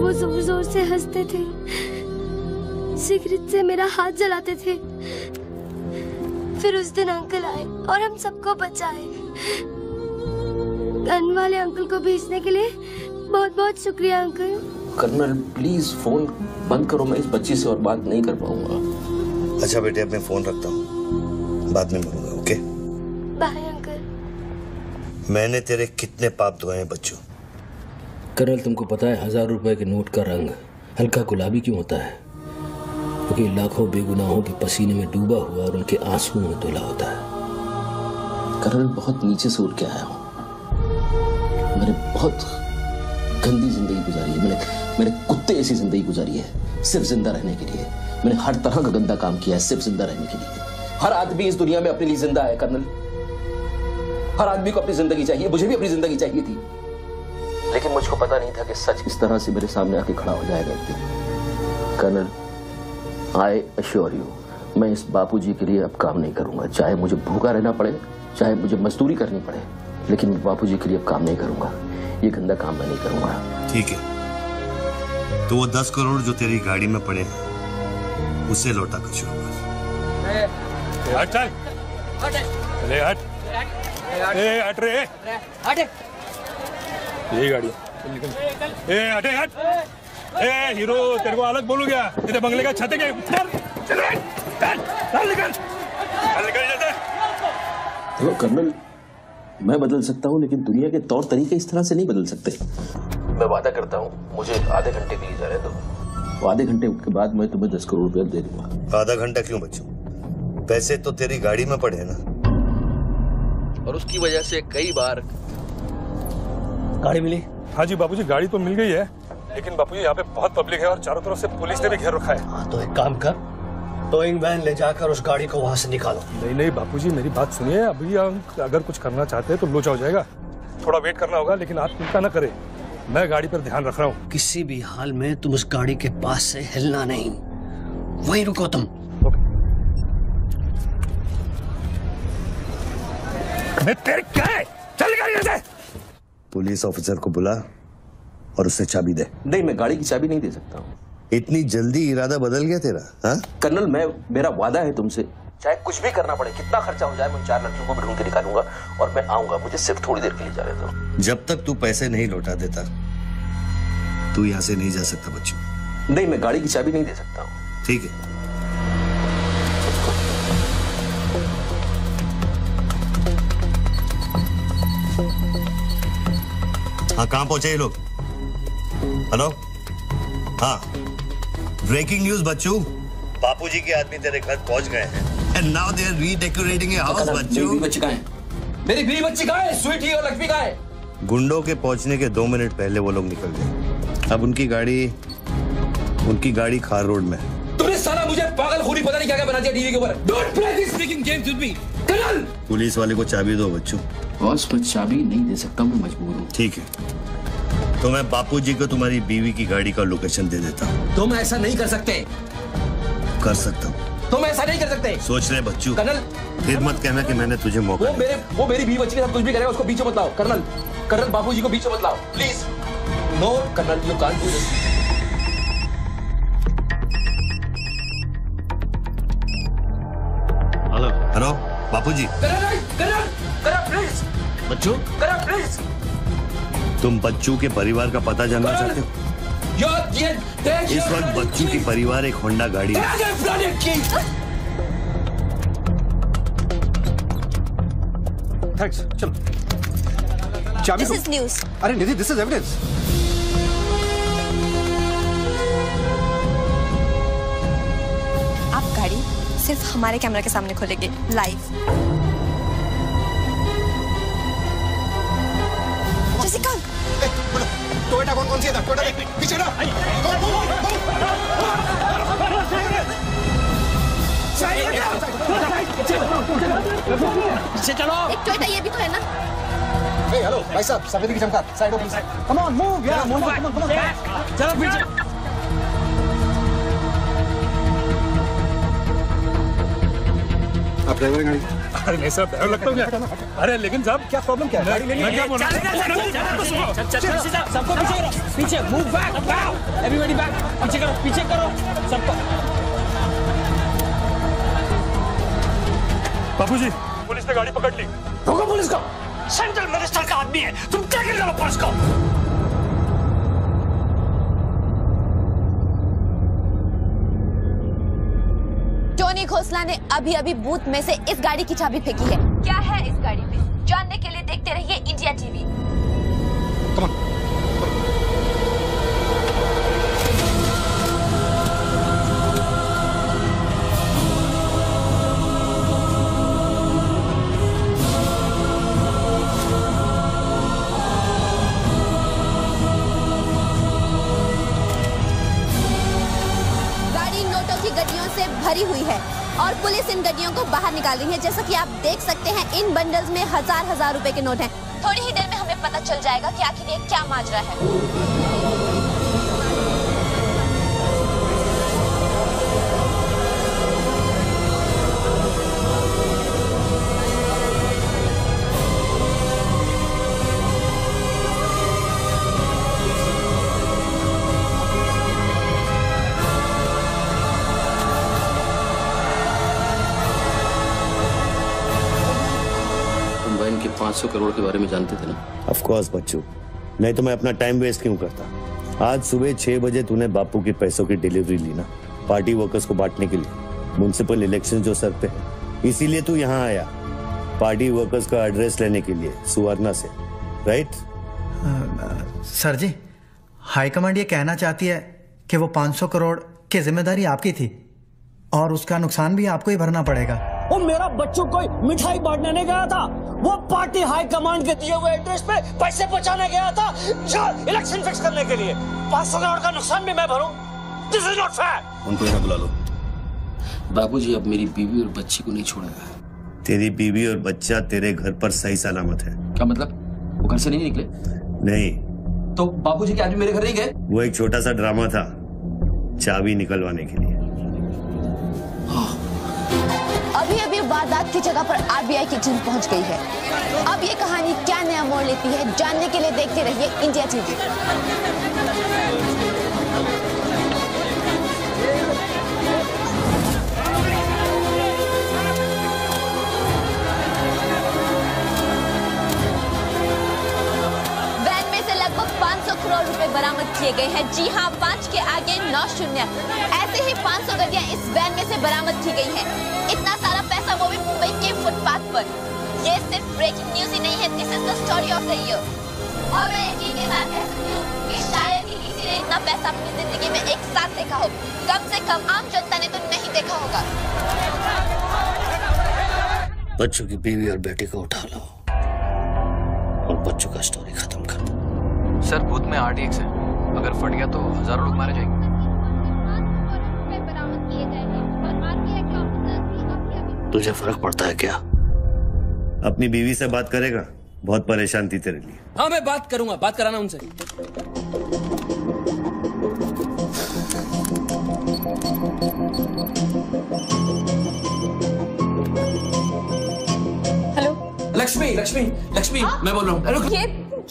वो जोर जोर से हंसते थे, सिगरेट से मेरा हाथ जलाते थे। फिर उस दिन अंकल आए और हम सबको बचाए। गन वाले अंकल को भेजने के लिए बहुत बहुत शुक्रिया अंकल। कर्नल प्लीज फोन बंद करो, मैं इस बच्ची से और बात नहीं कर पाऊंगा। अच्छा बेटे, अब मैं फोन रखता हूँ, बाद में मिलूंगा। Okay bye uncle. मैंने तेरे कितने पाप धोए हैं बच्चों। कर्नल तुमको पता है 1000 रुपए के नोट का रंग हल्का गुलाबी क्यों होता है? क्योंकि लाखों बेगुनाहों के पसीने में डूबा हुआ और उनके आंसुओं में धुला होता है। कर्नल बहुत नीचे से उठ के आया हूँ। मैंने बहुत गंदी जिंदगी गुजारी है। मैंने कुत्ते ऐसी जिंदगी गुजारी है सिर्फ जिंदा रहने के लिए। मैंने हर तरह का गंदा काम किया है सिर्फ जिंदा रहने के लिए। हर आदमी इस दुनिया में अपने लिए जिंदा है कर्नल। हर आदमी को अपनी जिंदगी चाहिए, मुझे भी अपनी जिंदगी चाहिए थी, लेकिन मुझको पता नहीं था कि सच इस तरह से मेरे सामने आके खड़ा हो जाएगा एक दिन। कर्नल आई अश्योर यू, मैं इस बापूजी के लिए अब काम नहीं करूंगा। चाहे मुझे भूखा रहना पड़े, चाहे मुझे मजदूरी करनी पड़े, लेकिन मैं बापूजी के लिए अब काम नहीं करूंगा। ये गंदा काम मैं नहीं करूंगा। ठीक है, तो वो 10 करोड़ जो तेरी गाड़ी में पड़े हैं उसे लौटा कर शुरू कर। हट चल, ले हट, ए हट रे, हट। यही गाड़ी ए हटे हट। ए हीरो, तेरे को अलग बोलू क्या? तेरे बंगले का छत है क्या? चल निकल जल्दी। देखो कर्नल, मैं बदल सकता हूँ लेकिन दुनिया के तौर तरीके इस तरह से नहीं बदल सकते। मैं वादा करता हूँ, मुझे आधे घंटे के लिए जाने दो। वो आधे घंटे के बाद मैं तुम्हें 10 करोड़ रुपया दे दूंगा। आधा घंटा क्यों बच्चों? पैसे तो तेरी गाड़ी में पड़े हैं ना। और उसकी वजह से कई बार गाड़ी मिली? हाँ जी बापूजी, गाड़ी तो मिल गई है, लेकिन बापूजी यहाँ पे बहुत पब्लिक है और चारों तरफ से पुलिस ने भी घेर रखा है। हाँ, तो एक काम कर, टोइंग वैन ले जाकर उस गाड़ी को वहां से निकालो। नहीं बापूजी, मेरी बात सुनिए। अभी अगर कुछ करना चाहते हैं तो लोचा हो जाएगा। थोड़ा वेट करना होगा, लेकिन आप चिंता न करें, मैं गाड़ी पर ध्यान रख रहा हूँ। किसी भी हाल में तुम उस गाड़ी के पास से हिलना नहीं, वहीं रुको तुम। तेरे क्या है? चल गाड़ी से। पुलिस ऑफिसर को बुला और उससे चाबी दे। नहीं, मैं गाड़ी की चाबी नहीं दे सकता हूँ। इतनी जल्दी इरादा बदल गया तेरा? हाँ कर्नल, मेरा वादा है तुमसे, चाहे कुछ भी करना पड़े, कितना खर्चा हो जाए, मैं 4 लड़कियों को भी ढूंढ के निकालूंगा और मैं आऊंगा। मुझे सिर्फ थोड़ी देर के लिए जाने दो। जब तक तू पैसे नहीं लौटा देता तू यहाँ से नहीं जा सकता बच्चों। नहीं, मैं गाड़ी की चाबी नहीं दे सकता हूँ। ठीक है, हाँ कहाँ पहुंचे ये लोग? हेलो, हाँ ब्रेकिंग न्यूज बच्चू, बापूजी के आदमी तेरे घर पहुंच गए हैं and now they are redecorating your house. Bachchu, मेरी बच्ची कहाँ है? मेरी बीवी बच्ची कहाँ है? स्वीटी और लक्ष्मी कहाँ है? गुंडों के पहुंचने के 2 मिनट पहले वो लोग निकल गए। अब उनकी गाड़ी खार रोड में। तूने साला मुझे पागल खूनी पता नहीं क्या क्या बना दिया टीवी के ऊपर। Don't play this speaking games with me colonel. Police वाले को चाबी दो बच्चू। बॉस, मैं चाबी नहीं दे सकता, मैं मजबूर हूँ। ठीक है, तो मैं बापूजी को तुम्हारी बीवी की गाड़ी का लोकेशन दे देता हूँ। तुम ऐसा नहीं कर सकते। कर सकता हूँ। तुम ऐसा नहीं कर सकते। सोच रहे बच्चू? कर्नल, फिर मत कहना कि मैंने तुझे मौका दिया। वो मेरी बीवी बच्ची के साथ कुछ भी करेगा उसको बीच में मत लाओ। कर्नल बाबूजी को बीच में मत लाओ please. No colonel, you can't do this. Hello Bapuji. Colonel please. बच्चू कर्नल प्लीज। तुम बच्चू के परिवार का पता जानना चाहते हो? इस वक्त बच्चू की परिवार एक होंडा गाड़ी है। थैंक्स, चलो। चाबी दिस इज न्यूज़। अरे निधि, दिस इज एविडेंस। आप गाड़ी सिर्फ हमारे कैमरा के सामने खोलेंगे लाइव। जैसिका, टोयोटा कौन सी है? टोयोटा देख पीछे ना। पीछे चलो। एक टोयोटा ये भी तो है ना? हेलो भाई साहब, सफेदी की चमकार, side please. Come on move यार, मूव बैक। चलो पीछे। आप ड्राइवर गाड़ी? अरे नहीं साहब, ड्राइवर लगता हूँ क्या? अरे लेकिन साहब क्या प्रॉब्लम क्या है? गाड़ी लेनी है। सबको पीछे करो, पीछे मूव बैक, एवरीबॉडी बैक, पीछे करो सबको। बापूजी, पुलिस ने गाड़ी पकड़ ली। रोको पुलिस को, सेंट्रल मिनिस्टर का आदमी है, तुम क्या कर रहे हो पुलिस को? टोनी खोसला ने अभी अभी बूथ में से इस गाड़ी की चाबी फेंकी है। क्या है इस गाड़ी में? जानने के लिए देखते रहिए इंडिया टीवी। गड्डियों से भरी हुई है और पुलिस इन गड्डियों को बाहर निकाल रही है। जैसा कि आप देख सकते हैं, इन बंडल्स में हजार रुपए के नोट हैं। थोड़ी ही देर में हमें पता चल जाएगा कि आखिर ये क्या माजरा है। के 500 करोड़ के बारे में जानते थे ना? ऑफ कोर्स बच्चू, नहीं तो मैं अपना टाइम वेस्ट क्यों करता। आज सुबह 6 बजे तूने बापू के पैसों की डिलीवरी ली ना, पार्टी वर्कर्स को बांटने के लिए। म्युनिसिपल इलेक्शन जो सर पे है, इसीलिए तू यहाँ आया, पार्टी वर्कर्स का एड्रेस लेने के लिए सुवर्णा से, राइट? सर जी, हाईकमांड ये कहना चाहती है कि वो 500 करोड़ की जिम्मेदारी आपकी थी और उसका नुकसान भी आपको ही भरना पड़ेगा। वो मेरा बच्चों को मिठाई बांटने नहीं गया था, वो पार्टी हाई कमांड के दिए हुए एड्रेस पे पैसे पहुंचाने गया था इलेक्शन फिक्स करने के लिए। 500 करोड़ का नुकसान भी मैं भरूं? This is not fair. उनको यहाँ बुला लो। बाबूजी अब मेरी बीवी और बच्ची को नहीं छोड़ेगा। तेरी बीवी और बच्चा तेरे घर पर सही सलामत है। क्या मतलब? वो घर से नहीं निकले? नहीं। तो बाबूजी के आदमी मेरे घर नहीं गए? वो एक छोटा सा ड्रामा था, चाबी निकलवाने के लिए। अभी अभी वारदात की जगह पर आरबीआई की टीम पहुंच गई है। अब ये कहानी क्या नया मोड़ लेती है, जानने के लिए देखते रहिए इंडिया टीवी। वैन में से लगभग 500 करोड़ रुपए बरामद किए गए हैं। जी हाँ, 5 के आगे 9 शून्य। ऐसे ही 500 गड्डियां इस वैन में से बरामद की गई हैं। इतना सारा पैसा, वो भी मुंबई के फुटपाथ पर। ये सिर्फ ब्रेकिंग न्यूज ही नहीं है, this is the story of the year. और मैं यकीन के साथ कह सकती हूँ कि शायद ही किसी ने इतना पैसा अपनी जिंदगी में एक साथ देखा हो। कम से कम आम जनता ने तो नहीं देखा होगा। बच्चों की बीवी और बेटी को उठा लो और बच्चों का स्टोरी खत्म कर दो। सर, बूथ में RTX है, अगर फट गया तो हजारों लोग मारे जाएंगे। तुझे फर्क पड़ता है क्या? अपनी बीवी से बात करेगा? बहुत परेशान थी तेरे लिए। हाँ, मैं बात करूंगा, बात कराना उनसे। लक्ष्मी लक्ष्मी लक्ष्मी मैं बोल रहा हूँ।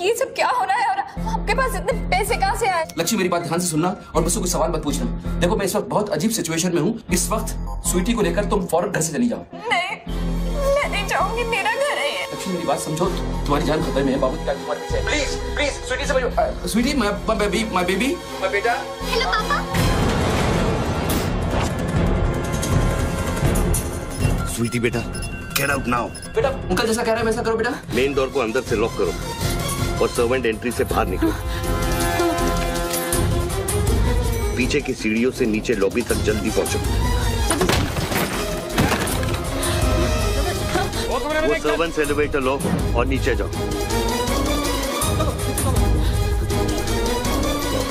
ये सब क्या हो रहा है और आपके पास इतने पैसे कहाँ से आए? लक्ष्मी मेरी बात ध्यान से सुनना और बस कोई सवाल मत पूछना। देखो मैं इस वक्त बहुत अजीब सिचुएशन में हूँ। इस वक्त स्वीटी को लेकर तुम फौरन घर से चली जाओ। नहीं, मैं नहीं जाऊंगी, मेरा घर है ये। लक्ष्मी मेरी बात समझो, तुम्हारी जान खतरे में है। बाबू क्या तुम्हारे पीछे? प्लीज प्लीज स्वीटी समझो। स्वीटी माय बेबी माय बेटा। हेलो पापा। स्वीटी बेटा, गेट आउट नाउ। बेटा अंकल जैसा कह रहा है वैसा करो बेटा। मेन डोर को अंदर से लॉक करो और सर्वेंट एंट्री से बाहर निकलो। पीछे की सीढ़ियों से नीचे लॉबी तक जल्दी पहुंचो। वो सर्वेंट्स एलिवेटर लो और नीचे जाओ।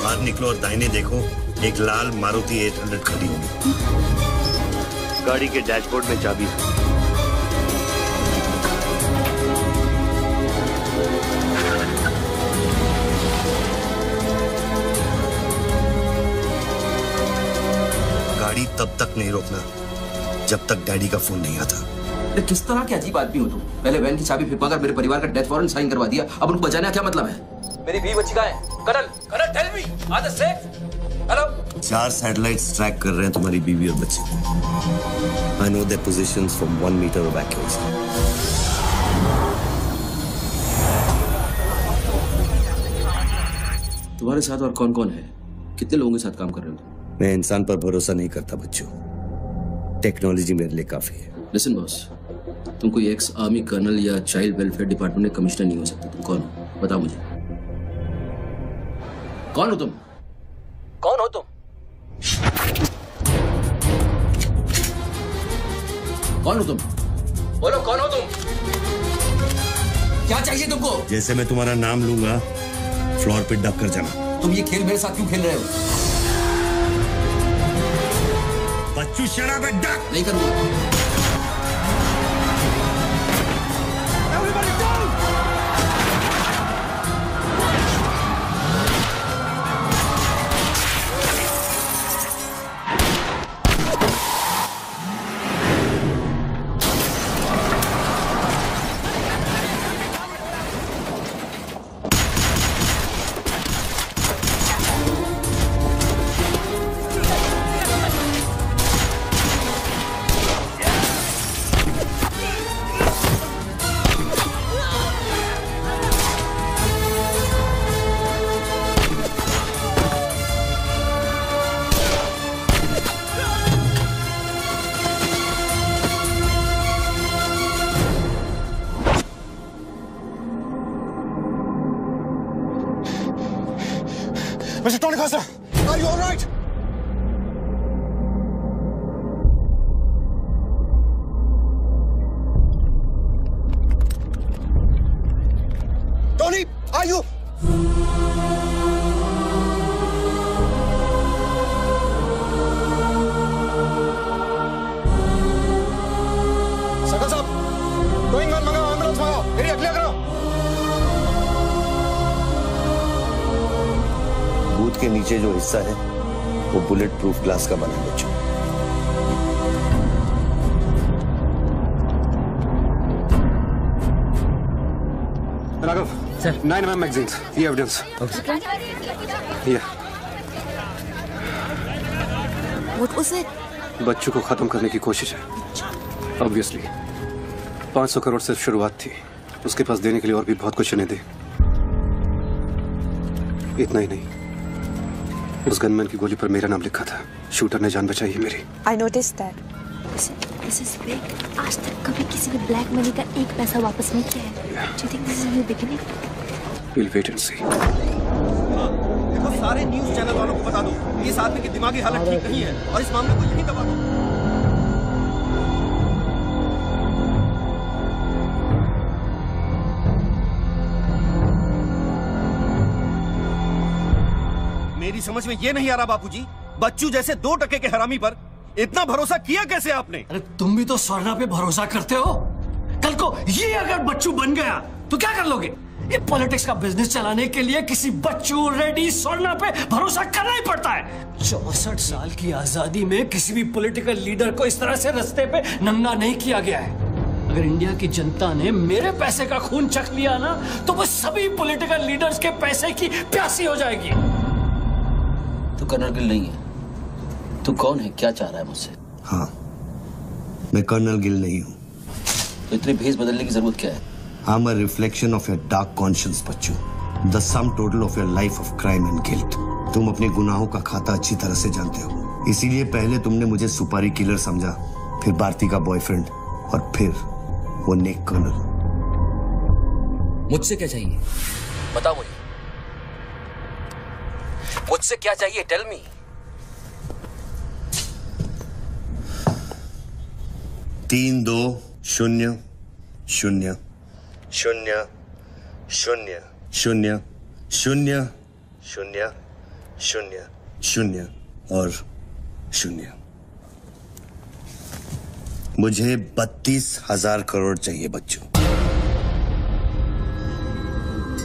बाहर निकलो और दाहिने देखो, एक लाल मारुति 800 खड़ी होगी। गाड़ी के डैशबोर्ड में चाबी है। गाड़ी तब तक नहीं रोकना जब तक डैडी का फोन नहीं आता। किस तरह के अजीब आदमी हो तुम? पहले वैन की चाबी फिरवा कर मेरे परिवार का डेथ वारंट साइन करवा दिया, अब उनको बचाने का क्या मतलब है? मेरी बीवी बच्ची कहाँ है? Colonel tell me, are they safe? Hello. 4 satellites track कर रहे हैं तुम्हारी बीवी और बच्चे। I know their positions from 1 metre of accuracy. तुम्हारे साथ और कौन कौन है? कितने लोगों के साथ काम कर रहे हो? मैं इंसान पर भरोसा नहीं करता बच्चों, टेक्नोलॉजी मेरे लिए काफी है। लिसन बॉस, तुम कोई एक्स आर्मी कर्नल या चाइल्ड वेलफेयर डिपार्टमेंट में कमिश्नर नहीं हो सकते। तुम कौन हो बताओ मुझे। कौन हो तुम? कौन हो तुम? कौन हो तुम? बोलो कौन हो तुम? क्या चाहिए तुमको? जैसे मैं तुम्हारा नाम लूंगा फ्लोर पे डक कर जाना। तुम ये खेल मेरे साथ क्यों खेल रहे हो? बच्चू शराब है, डक। नहीं करूंगा। Mr. Tony Costa, are you all right? Tony, are you? Sakal साहब, गोइंग मैन मंगाओ, एम्बुलेंस मंगाओ, एरिया क्लियर करो। बूथ के नीचे जो हिस्सा है वो बुलेट प्रूफ ग्लास का बना है बच्चों। राघव सर, 9mm मैगजीन्स, ये एविडेंस। What was it? बच्चों को खत्म करने की कोशिश है। ऑब्वियसली 500 करोड़ सिर्फ शुरुआत थी, उसके पास देने के लिए और भी बहुत कुछ नहीं दे। इतना ही नहीं, उस गनमैन की गोली पर मेरा नाम लिखा था। शूटर ने जान बचाई है मेरी। I noticed that. This is big. आज तक कभी किसी ने ब्लैक मनी का एक पैसा वापस नहीं किया है। Do you think this is a new beginning? We'll wait and see. देखो सारे न्यूज़ चैनल वालों को बता दो, इस आदमी की दिमागी हालत ठीक नहीं है और इस मामले को यहीं दबा दो। मेरी समझ में ये नहीं आ रहा बापूजी, बच्चू जैसे 2 टके के हरामी पर इतना भरोसा किया कैसे आपने? अरे तुम भी तो स्वर्णा पे भरोसा करते हो। कल को ये अगर बच्चू बन गया तो क्या कर लोगे? ये पॉलिटिक्स का बिजनेस चलाने के लिए किसी बच्चू रेडी स्वर्णा पे भरोसा करना ही पड़ता है। 64 साल की आजादी में किसी भी पॉलिटिकल लीडर को इस तरह से रास्ते पे नंगा नहीं किया गया है। अगर इंडिया की जनता ने मेरे पैसे का खून चख लिया ना तो वो सभी पॉलिटिकल लीडर्स के पैसे की प्यासी हो जाएगी। तू कर्नल गिल नहीं है। तू कौन है, क्या चाह रहा है मुझसे? हाँ, मैं कर्नल गिल नहीं हूँ। तो इतनी भेस बदलने की जरूरत क्या है? I'm a reflection of your dark conscience, Bachchu. The sum total of your life of crime and guilt। तुम अपने गुनाहों का खाता अच्छी तरह से जानते हो, इसीलिए पहले तुमने मुझे सुपारी किलर समझा, फिर भारती का बॉयफ्रेंड और फिर वो नेक कर्नल। मुझसे क्या चाहिए बताओ मुझे, मुझसे क्या चाहिए? Tell me. तीन 2 0 0 0 0 0 0 0 0 0 और 0। मुझे 32,000 करोड़ चाहिए बच्चों,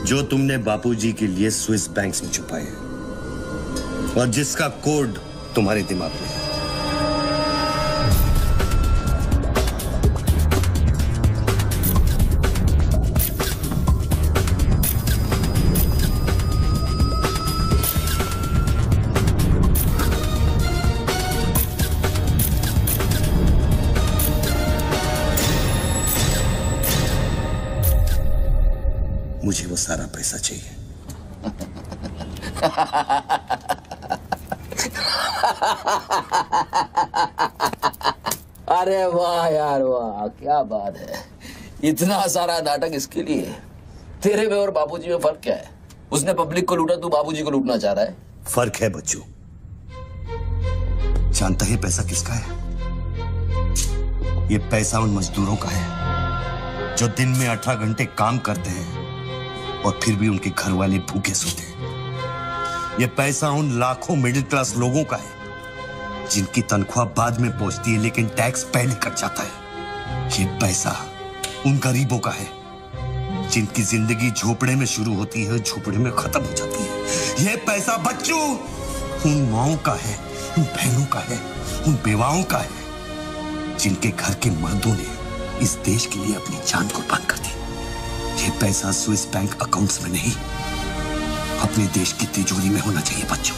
जो तुमने बापूजी के लिए स्विस बैंक्स में छुपाए हैं और जिसका कोड तुम्हारे दिमाग में है। मुझे वो सारा पैसा चाहिए। अरे वाह यार वाह, क्या बात है। इतना सारा नाटक इसके लिए? तेरे में और बापूजी में फर्क क्या है? उसने पब्लिक को लूटा, तू बापूजी को लूटना चाह रहा है। फर्क है बच्चू। जानता है पैसा किसका है? ये पैसा उन मजदूरों का है जो दिन में 18 घंटे काम करते हैं और फिर भी उनके घर वाले भूखे सोते हैं। ये पैसा उन लाखों मिडिल क्लास लोगों का है जिनकी तनख्वाह बाद में पहुंचती है लेकिन टैक्स पहले कट जाता है। ये पैसा उन गरीबों का है जिनकी जिंदगी झोपड़े में शुरू होती है, झोपड़े में खत्म हो जाती है। ये पैसा बच्चों उन माओं का है, उन बहनों का है, उन बेवाओं का है जिनके घर के मर्दों ने इस देश के लिए अपनी जान कुर्बान कर दी। ये पैसा स्विस बैंक अकाउंट्स में नहीं, अपने देश की तिजोरी में होना चाहिए बच्चों।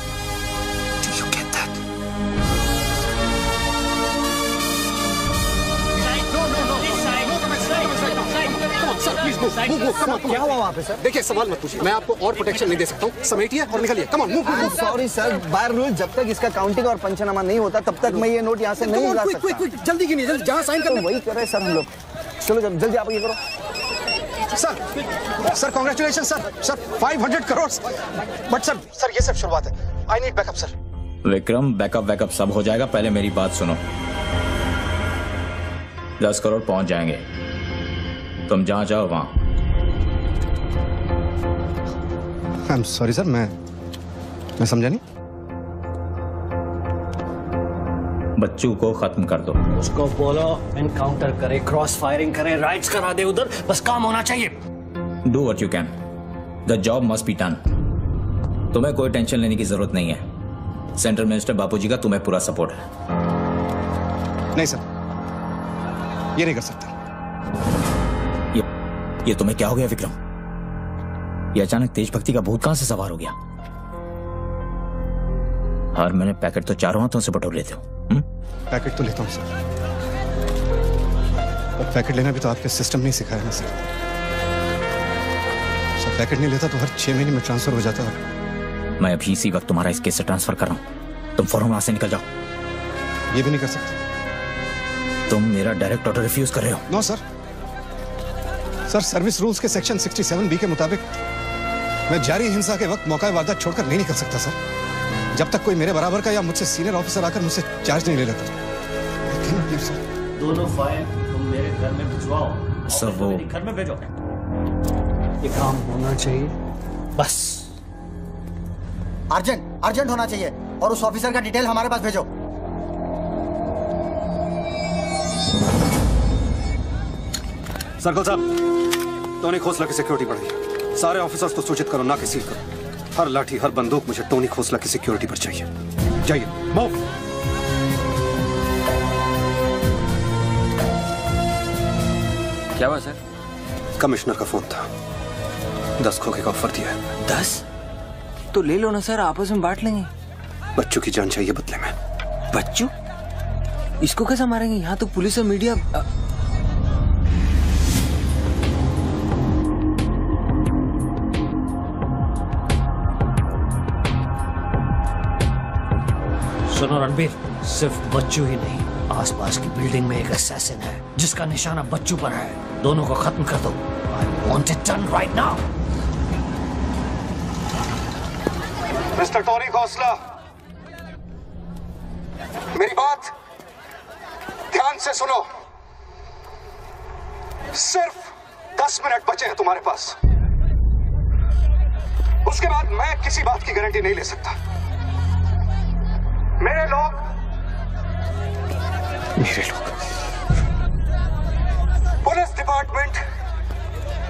Do you get that? क्या हुआ वहाँ पे सर? देखिए सवाल मत पूछिए, मैं आपको और प्रोटेक्शन नहीं दे सकता हूँ। समेटिए और निकलिए। कम on move. Sorry sir, by rule जब तक इसका काउंटिंग और पंचनामा नहीं होता तब तक मैं ये नोट यहाँ से नहीं ला सकता। क्विक जल्दी गिनिए, जल्दी जहाँ साइन करना वही कर रहे हैं सर हम लोग। चलो जल्दी आप ये करो। Sir congratulation sir 500 crore. But sir ये सब शुरुआत है। I need backup sir. Vikram backup सब हो जाएगा, पहले मेरी बात सुनो। 10 करोड़ पहुंच जाएंगे, तुम जहां जाओ वहां। आई एम सॉरी सर, मैं समझा नहीं। बच्चू को खत्म कर दो। उसको बोलो एनकाउंटर करे, क्रॉस फायरिंग करे, राइट्स करा दे उधर, बस काम होना चाहिए। Do what you can, the job must be done. तुम्हें कोई टेंशन लेने की जरूरत नहीं है। सेंट्रल मिनिस्टर बापूजी का तुम्हें पूरा सपोर्ट है। नहीं सर, ये नहीं कर सकता। ये तुम्हें क्या हो गया विक्रम? ये अचानक देशभक्ति का भूत कहां से सवार हो गया? हर महीने पैकेट तो चारों हाथों से बटोर लेते हो। पैकेट तो लेता हूँ सर, पर पैकेट लेना भी तो आपके सिस्टम नहीं सिखाया ना सर। पैकेट नहीं लेता तो हर 6 महीने में ट्रांसफर हो जाता है। मैं अभी इसी वक्त तुम्हारा इस केस से ट्रांसफर कर रहा हूं, तुम फौरन वहां से निकल जाओ। ये भी नहीं कर सकते। तुम मेरा डायरेक्ट ऑर्डर रिफ्यूज कर रहे हो। नो सर, सर्विस रूल्स के सेक्शन 67B के मुताबिक मैं जारी हिंसा के वक्त मौका वारदात छोड़कर नहीं निकल सकता सर, जब तक कोई मेरे बराबर का या मुझसे सीनियर ऑफिसर आकर मुझसे चार्ज नहीं ले लेता। दोनों फाइल तुम मेरे घर में भिजवाओ। सर वो घर में भेजो। ये काम होना चाहिए बस। अर्जेंट होना चाहिए और उस ऑफिसर का डिटेल हमारे पास भेजो। सर्कल साहब, टोनी खोसला की सिक्योरिटी बढ़ गई। सारे ऑफिसर्स को सूचित करो, ना कि सील करो। हर लाठी हर बंदूक मुझे टोनी खोसला की सिक्योरिटी पर चाहिए। जाइए, मूव। क्या हुआ सर? कमिश्नर का फोन था, 10 खोखे का ऑफर दिया है। 10? तो ले लो ना सर, आपस में बांट लेंगे। बच्चों की जान चाहिए बदले में। बच्चू? इसको कैसे मारेंगे? यहाँ तो पुलिस और मीडिया। सुनो रणबीर, सिर्फ बच्चू ही नहीं, आसपास की बिल्डिंग में एक असैसिन है जिसका निशाना बच्चू पर है। दोनों को खत्म कर दो। I want it done right now. Mister Tony Khosla, मेरी बात ध्यान से सुनो। सिर्फ 10 मिनट बचे हैं तुम्हारे पास। उसके बाद मैं किसी बात की गारंटी नहीं ले सकता। मेरे लोग पुलिस डिपार्टमेंट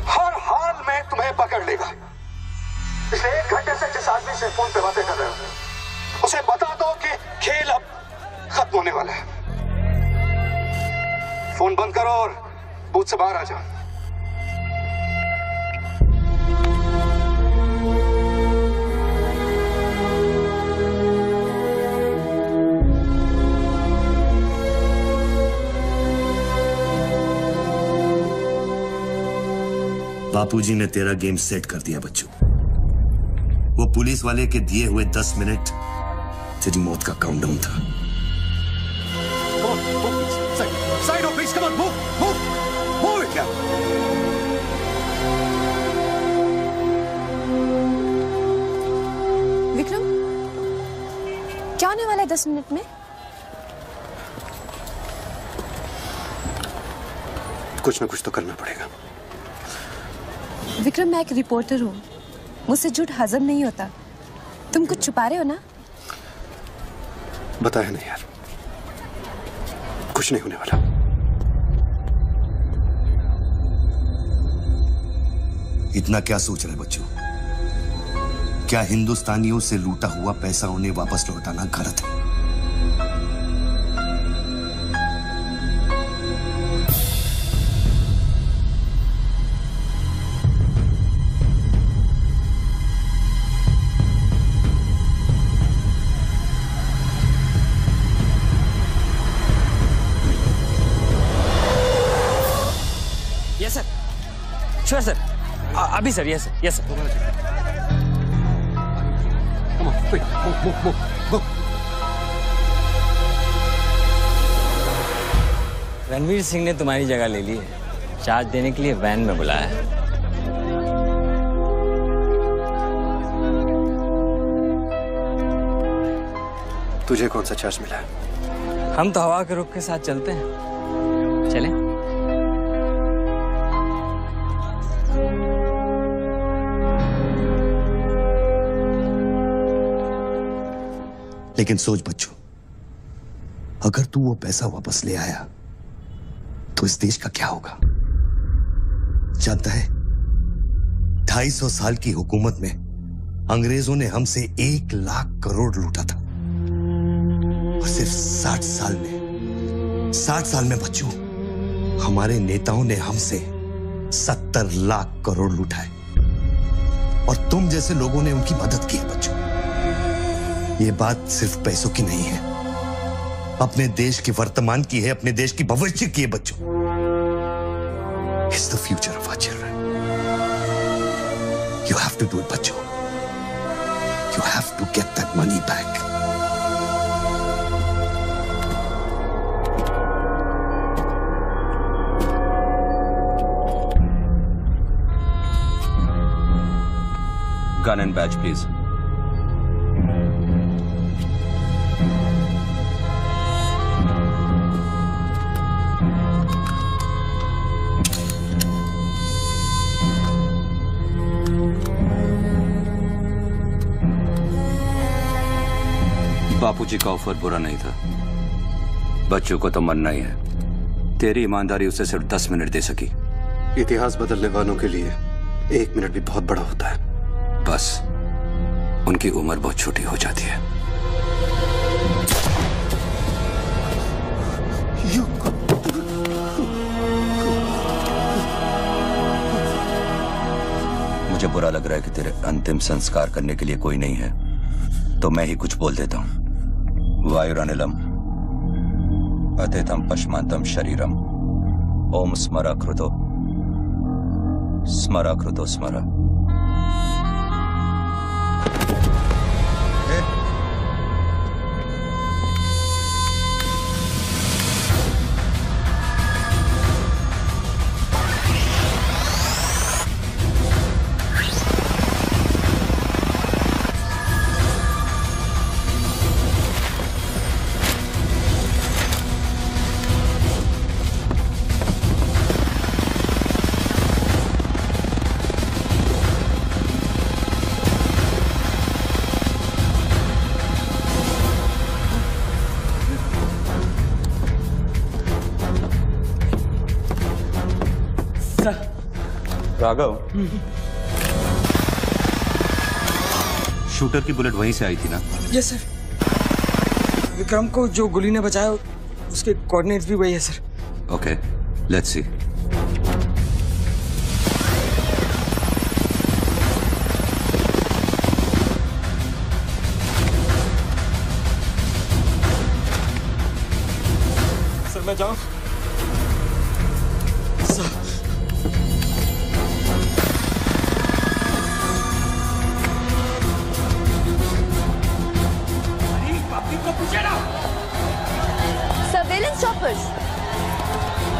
हर हाल में तुम्हें पकड़ लेगा। पिछले 1 घंटे से जिस आदमी से फोन पे बातें कर रहे हो उसे बता दो कि खेल अब खत्म होने वाला है। फोन बंद करो और बूथ से बाहर आ जाओ। बापूजी ने तेरा गेम सेट कर दिया बच्चू। वो पुलिस वाले के दिए हुए 10 मिनट तेरी मौत का काउंटडाउन था। Side of please, come on, move it, yeah. Vikram, क्या होने वाला है 10 मिनट में? कुछ ना कुछ तो करना पड़ेगा। विक्रम, मैं एक रिपोर्टर हूँ, मुझसे झूठ हजम नहीं होता। तुम कुछ छुपा रहे हो ना? बताया नहीं यार, कुछ नहीं होने वाला। इतना क्या सोच रहे बच्चों? क्या हिंदुस्तानियों से लूटा हुआ पैसा उन्हें वापस लौटाना गलत है? यस सर, श्योर सर, अभी sir. Yes sir, yes sir. Come on, quick, move. Ranveer Singh ने तुम्हारी जगह ले ली है, चार्ज देने के लिए वैन में बुलाया है। तुझे कौन सा चार्ज मिला है? हम तो हवा के रुख के साथ चलते हैं। चलें? लेकिन सोच बच्चों, अगर तू वो पैसा वापस ले आया तो इस देश का क्या होगा? जानता है, 250 साल की हुकूमत में अंग्रेजों ने हमसे 1 लाख करोड़ लूटा था और सिर्फ 60 साल में बच्चों, हमारे नेताओं ने हमसे 70 लाख करोड़ लूटा है और तुम जैसे लोगों ने उनकी मदद की है बच्चों। ये बात सिर्फ पैसों की नहीं है, अपने देश के वर्तमान की है, अपने देश की भविष्य की है बच्चों। It's the future of our children. You have to do it बच्चों। You have to get that money back. Gun and badge, please. बापूजी का ऑफर बुरा नहीं था, बच्चों को तो मरना ही है। तेरी ईमानदारी उसे सिर्फ 10 मिनट दे सकी। इतिहास बदलने वालों के लिए 1 मिनट भी बहुत बड़ा होता है। बस उनकी उम्र बहुत छोटी हो जाती है। मुझे बुरा लग रहा है कि तेरे अंतिम संस्कार करने के लिए कोई नहीं है, तो मैं ही कुछ बोल देता हूं। वायुरानिलम अतिथम पश्मांतम शरीरम ओम स्मरा कृतो स्मरा कृतो स्मरा। राघव, शूटर की बुलेट वहीं से आई थी ना? Yes sir. विक्रम को जो गोली ने बचाया उसके कोऑर्डिनेट्स भी वही है sir. Okay, let's see. Sir मैं जाऊं? सर्वेलेंस चॉपर्स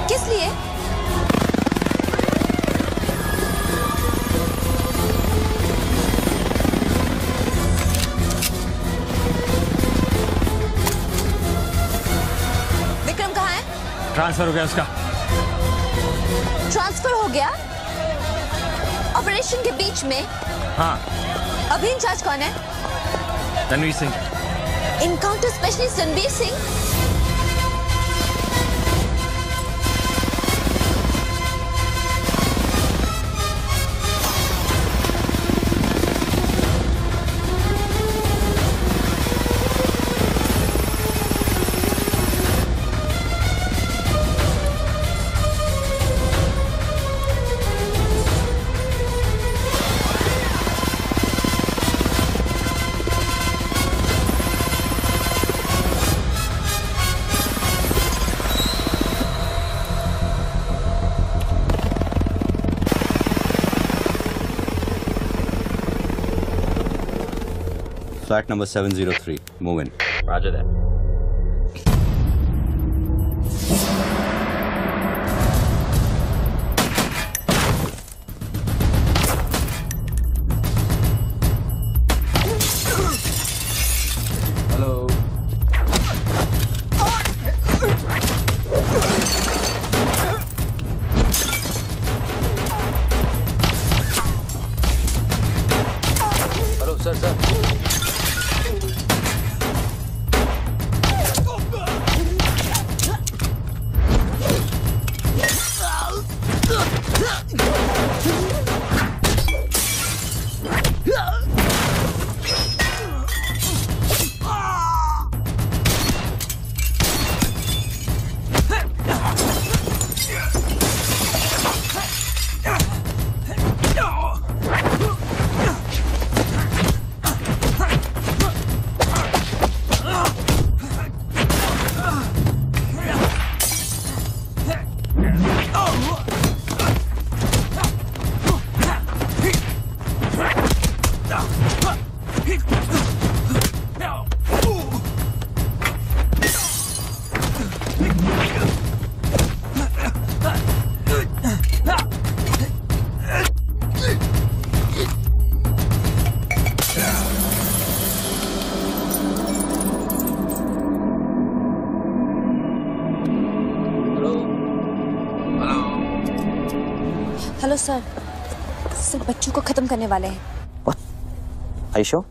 किस लिए? विक्रम कहाँ है? ट्रांसफर हो गया उसका। ट्रांसफर हो गया? ऑपरेशन के बीच में? हाँ। अभी इंचार्ज कौन है? Ranveer Singh. Encounter specialist Ranveer Singh? Flat number 703. Move in. Roger that. Hello. Hello sir sir. Hello sir. Sir बच्चों को खत्म करने वाले हैं। Are you sure?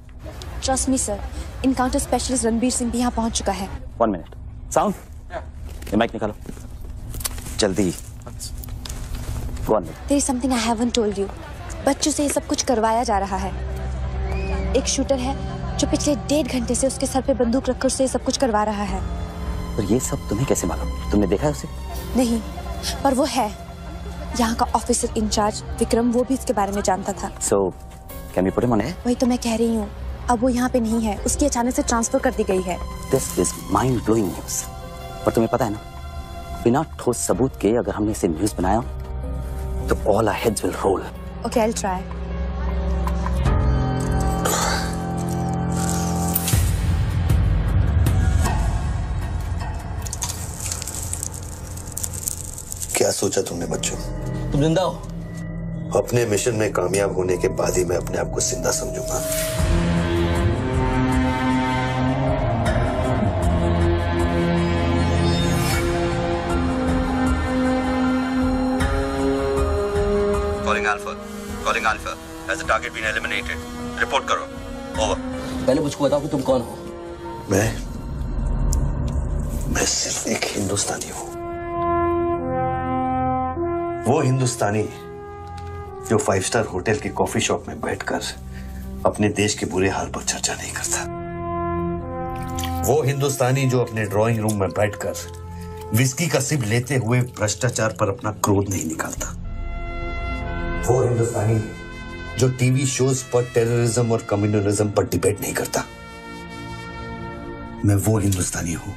Trust me sir. Encounter specialist Ranbir Singh भी यहाँ पहुँच चुका है। 1 minute. Sound? ये माइक निकालो जल्दी। Go on. There is something I haven't told you. बच्चों से ये सब कुछ करवाया जा रहा है। एक शूटर है जो पिछले 1.5 घंटे से उसके सर पे बंदूक रखकर उससे ये सब कुछ करवा रहा है। और ये सब तुम्हें कैसे मालूम? तुमने देखा है उसे? नहीं, पर वो है। यहाँ का ऑफिसर इंचार्ज विक्रम, वो भी इसके बारे में जानता था। So, can we put him on air? वही तो मैं कह रही हूँ, अब वो यहाँ पे नहीं है, उसकी अचानक से ट्रांसफर कर दी गई है। This is mind-blowing news. पर तुम्हें पता है ना, बिना ठोस सबूत के अगर हमने इसे न्यूज बनाया तो all our heads will roll. Okay, I'll try. क्या सोचा तुमने बच्चों? तुम जिंदा हो? अपने मिशन में कामयाब होने के बाद ही मैं अपने आप को जिंदा समझूंगा। Calling Alpha. Has the target been eliminated? Report करो. Over. पहले मुझको बताओ कि तुम कौन हो? मैं सिर्फ एक हिंदुस्तानी हूं। वो हिंदुस्तानी जो 5 स्टार होटल के कॉफी शॉप में बैठकर अपने देश के बुरे हाल पर चर्चा नहीं करता। वो हिंदुस्तानी जो अपने ड्राइंग रूम में बैठकर विस्की का सिप लेते हुए भ्रष्टाचार पर अपना क्रोध नहीं निकालता। वो हिंदुस्तानी जो टीवी शोज पर टेररिज्म और कम्युनलिज्म पर डिबेट नहीं करता। मैं वो हिंदुस्तानी हूं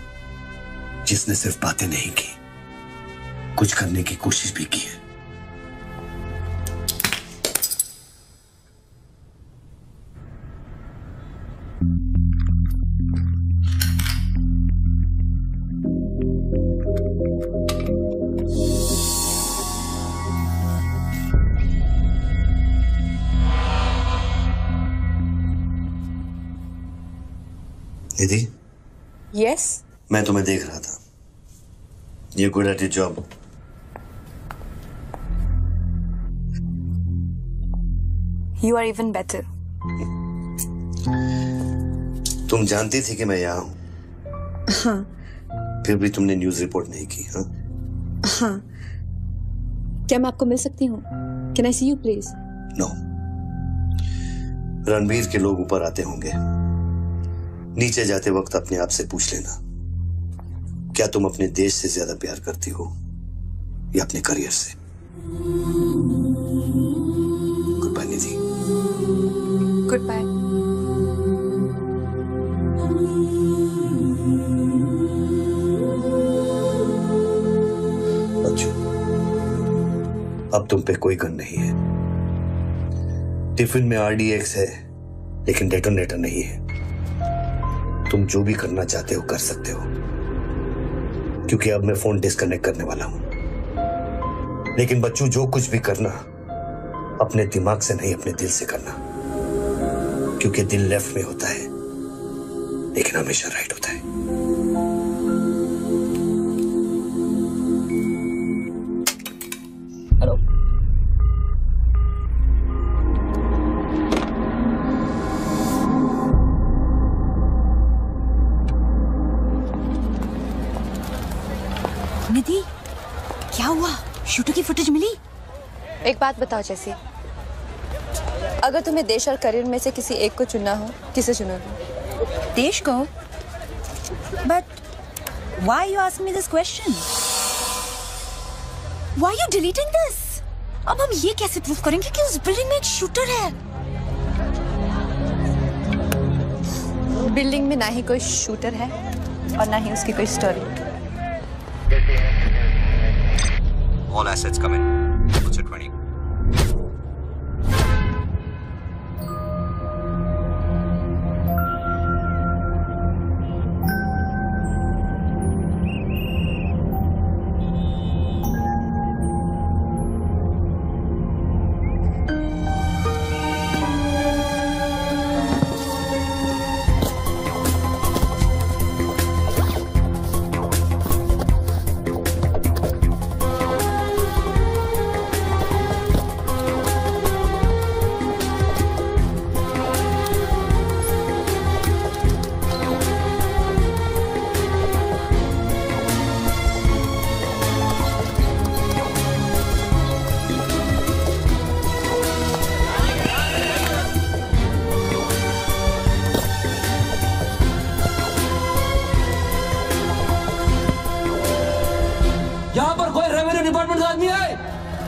जिसने सिर्फ बातें नहीं की, कुछ करने की कोशिश भी की है। निधि, Yes? मैं तुम्हें देख रहा था। You're good at your job. You are even better. तुम जानती थी कि मैं यहाँ हूँ, हाँ, फिर भी तुमने न्यूज रिपोर्ट नहीं की, हाँ? हाँ। क्या मैं आपको मिल सकती हूँ? Can I see you, please? No. Ranbir के लोग ऊपर आते होंगे। नीचे जाते वक्त अपने आप से पूछ लेना, क्या तुम अपने देश से ज्यादा प्यार करती हो या अपने करियर से? Good bye Nidhi. Good bye. अच्छा, अब तुम पे कोई गन नहीं है। टिफिन में RDX है, लेकिन डेटोनेटर नहीं है। तुम जो भी करना चाहते हो कर सकते हो, क्योंकि अब मैं फोन डिस्कनेक्ट करने वाला हूं। लेकिन बच्चों, जो कुछ भी करना अपने दिमाग से नहीं, अपने दिल से करना, क्योंकि दिल लेफ्ट में होता है लेकिन हमेशा राइट होता है। हेलो। निधि, क्या हुआ? शूटर की फुटेज मिली? एक बात बताओ जैसी, अगर तुम्हें देश और करियर में से किसी एक को चुनना हो, किसे चुनोगे? देश को? But why you ask me this question? Why you deleting this? अब हम ये कैसे प्रूफ करेंगे कि उस बिल्डिंग में एक शूटर है? बिल्डिंग में ना ही कोई शूटर है और ना ही उसकी कोई story. All assets come in. What's it 20?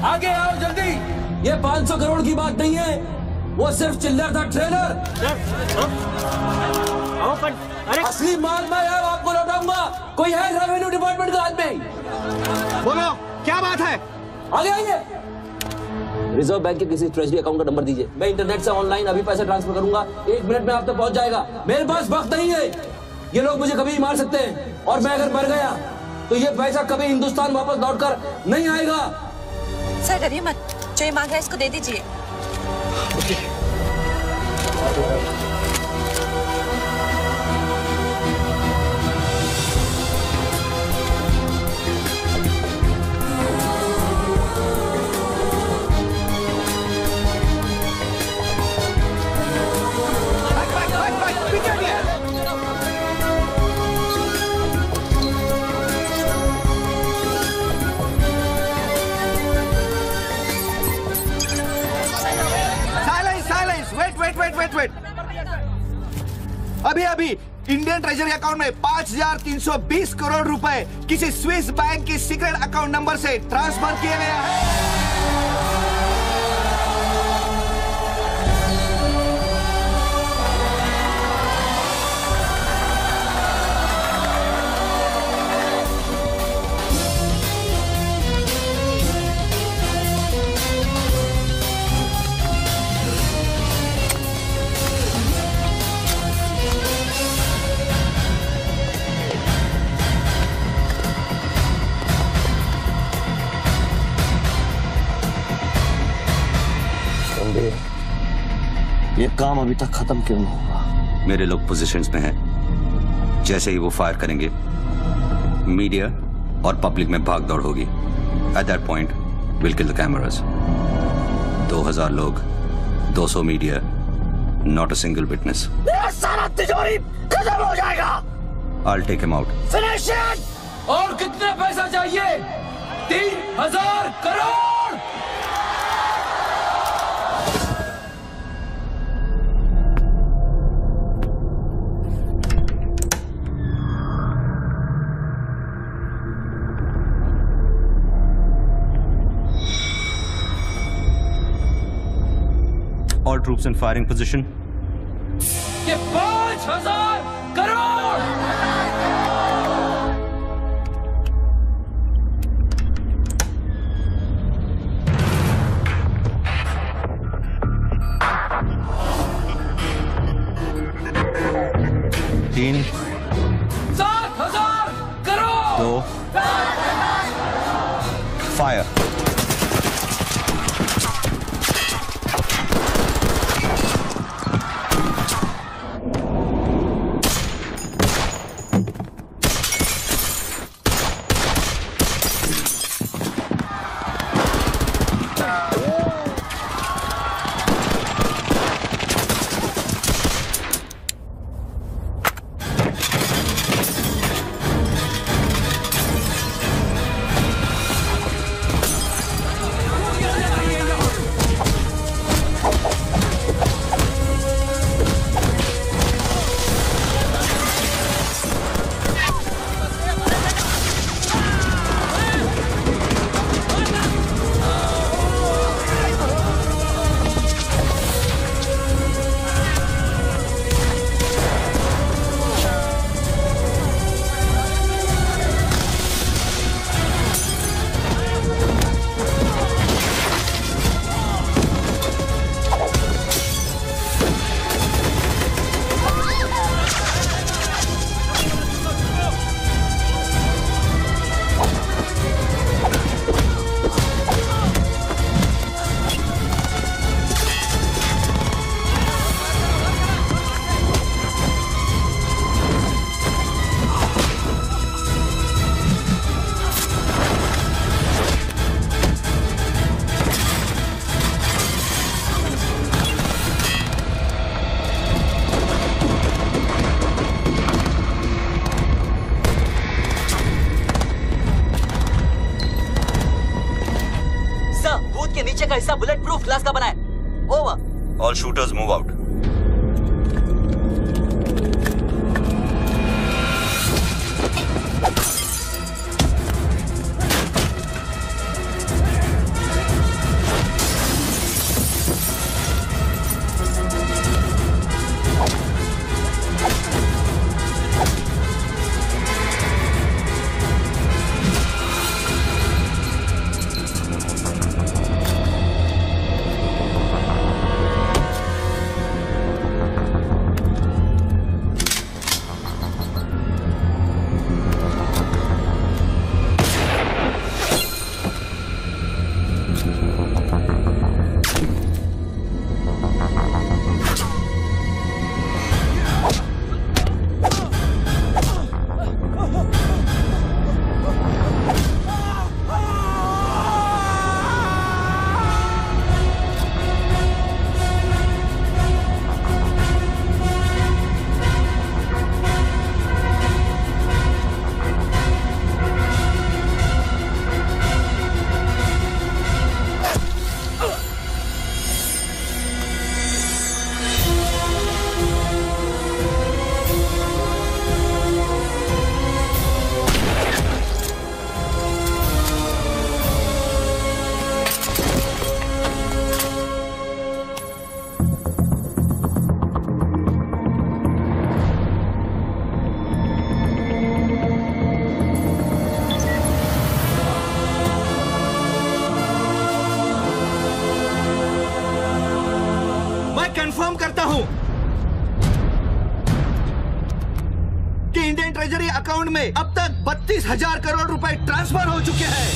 आगे आओ जल्दी। ये 500 करोड़ की बात नहीं है, वो सिर्फ चिल्लर था, ट्रेलर। असली माल मैं आपको लौटाऊंगा। कोई है रेवेन्यू डिपार्टमेंट का आदमी? बोलो क्या बात है? आगे आइए। रिजर्व बैंक के किसी ट्रेजरी अकाउंट का नंबर दीजिए, मैं इंटरनेट से ऑनलाइन अभी पैसे ट्रांसफर करूंगा। 1 मिनट में आप तक पहुंच जाएगा। मेरे पास वक्त नहीं है, ये लोग मुझे कभी मार सकते हैं, और मैं अगर मर गया तो ये पैसा कभी हिंदुस्तान वापस लौटकर नहीं आएगा। सर डरिए मत, जो ये मांग रहा है इसको दे दीजिए। वेट। अभी इंडियन ट्रेजरी अकाउंट में 5,320 करोड़ रुपए किसी स्विस बैंक के सीक्रेट अकाउंट नंबर से ट्रांसफर किए गए हैं। ये काम अभी तक खत्म क्यों नहीं हुआ? मेरे लोग पोजीशंस में हैं। जैसे ही वो फायर करेंगे, मीडिया और पब्लिक में भाग दौड़ होगी। At that point will kill the cameras. 2000 लोग, 200 media, not a single witness. सारा तिजोरी खत्म हो जाएगा। I'll take him out. Finish it. और कितना पैसा चाहिए? 3000 crore. All troops in firing position. ये 5000 करोड़। तीन, 7000 करोड़। 2, फायर। का हिस्सा बुलेट प्रूफ ग्लास का बना है। Over. All shooters move out. Indian treasury account में अब तक 32,000 करोड़ रुपए ट्रांसफर हो चुके हैं।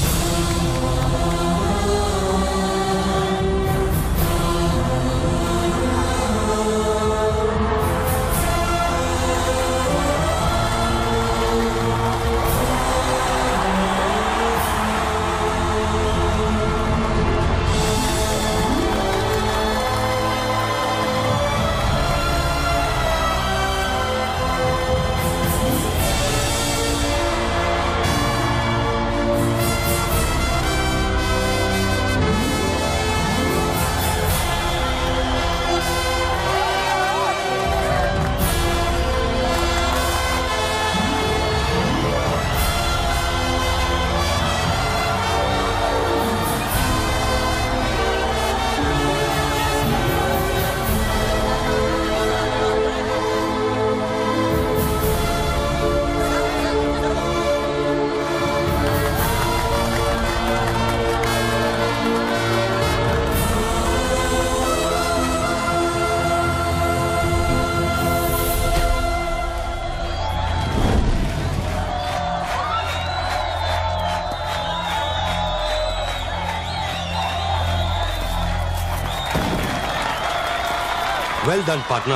Well done, partner.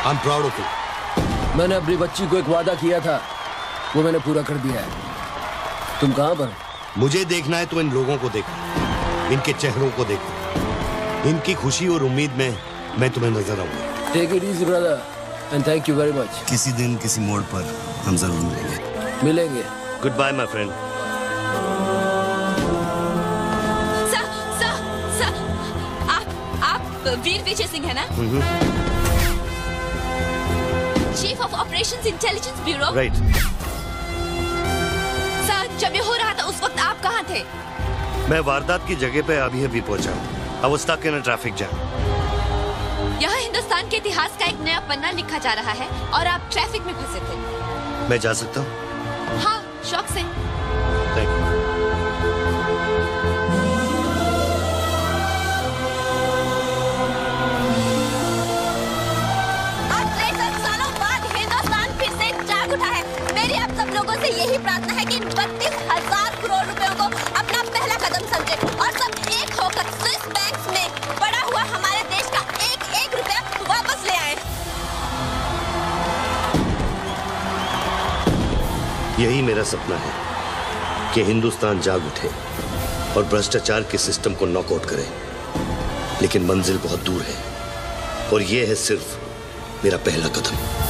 I'm proud of you. मैंने अपनी बच्ची को एक वादा किया था, वो मैंने पूरा कर दिया है। तुम कहाँ पर? मुझे देखना है तो इन लोगों को देखो, इनके चेहरों को देखो, इनकी खुशी और उम्मीद में मैं तुम्हें नजर आऊंगा। Take it easy, brother, and thank you very much. किसी दिन किसी मोड़ पर हम जरूर मिलेंगे। मिलेंगे। Goodbye, my friend. वीर विजय सिंह है ना? Chief of operations intelligence bureau. Right. Sir, जब ये हो रहा था उस वक्त आप कहाँ थे? मैं वारदात की जगह पे अभी पहुंचा हूँ। I was stuck in a traffic jam. यहाँ हिंदुस्तान के इतिहास का एक नया पन्ना लिखा जा रहा है और आप ट्रैफिक में फंसे थे। मैं जा सकता हूँ? हाँ, शौक से। Thank you. यही प्रार्थना है कि 32,000 करोड़ रुपयों को अपना पहला कदम समझे और सब एक होकर स्विस बैंक्स में पड़ा हुआ हमारे देश का एक रुपया वापस ले आए। यही मेरा सपना है कि हिंदुस्तान जाग उठे और भ्रष्टाचार के सिस्टम को नॉकआउट करे, लेकिन मंजिल बहुत दूर है और यह है सिर्फ मेरा पहला कदम।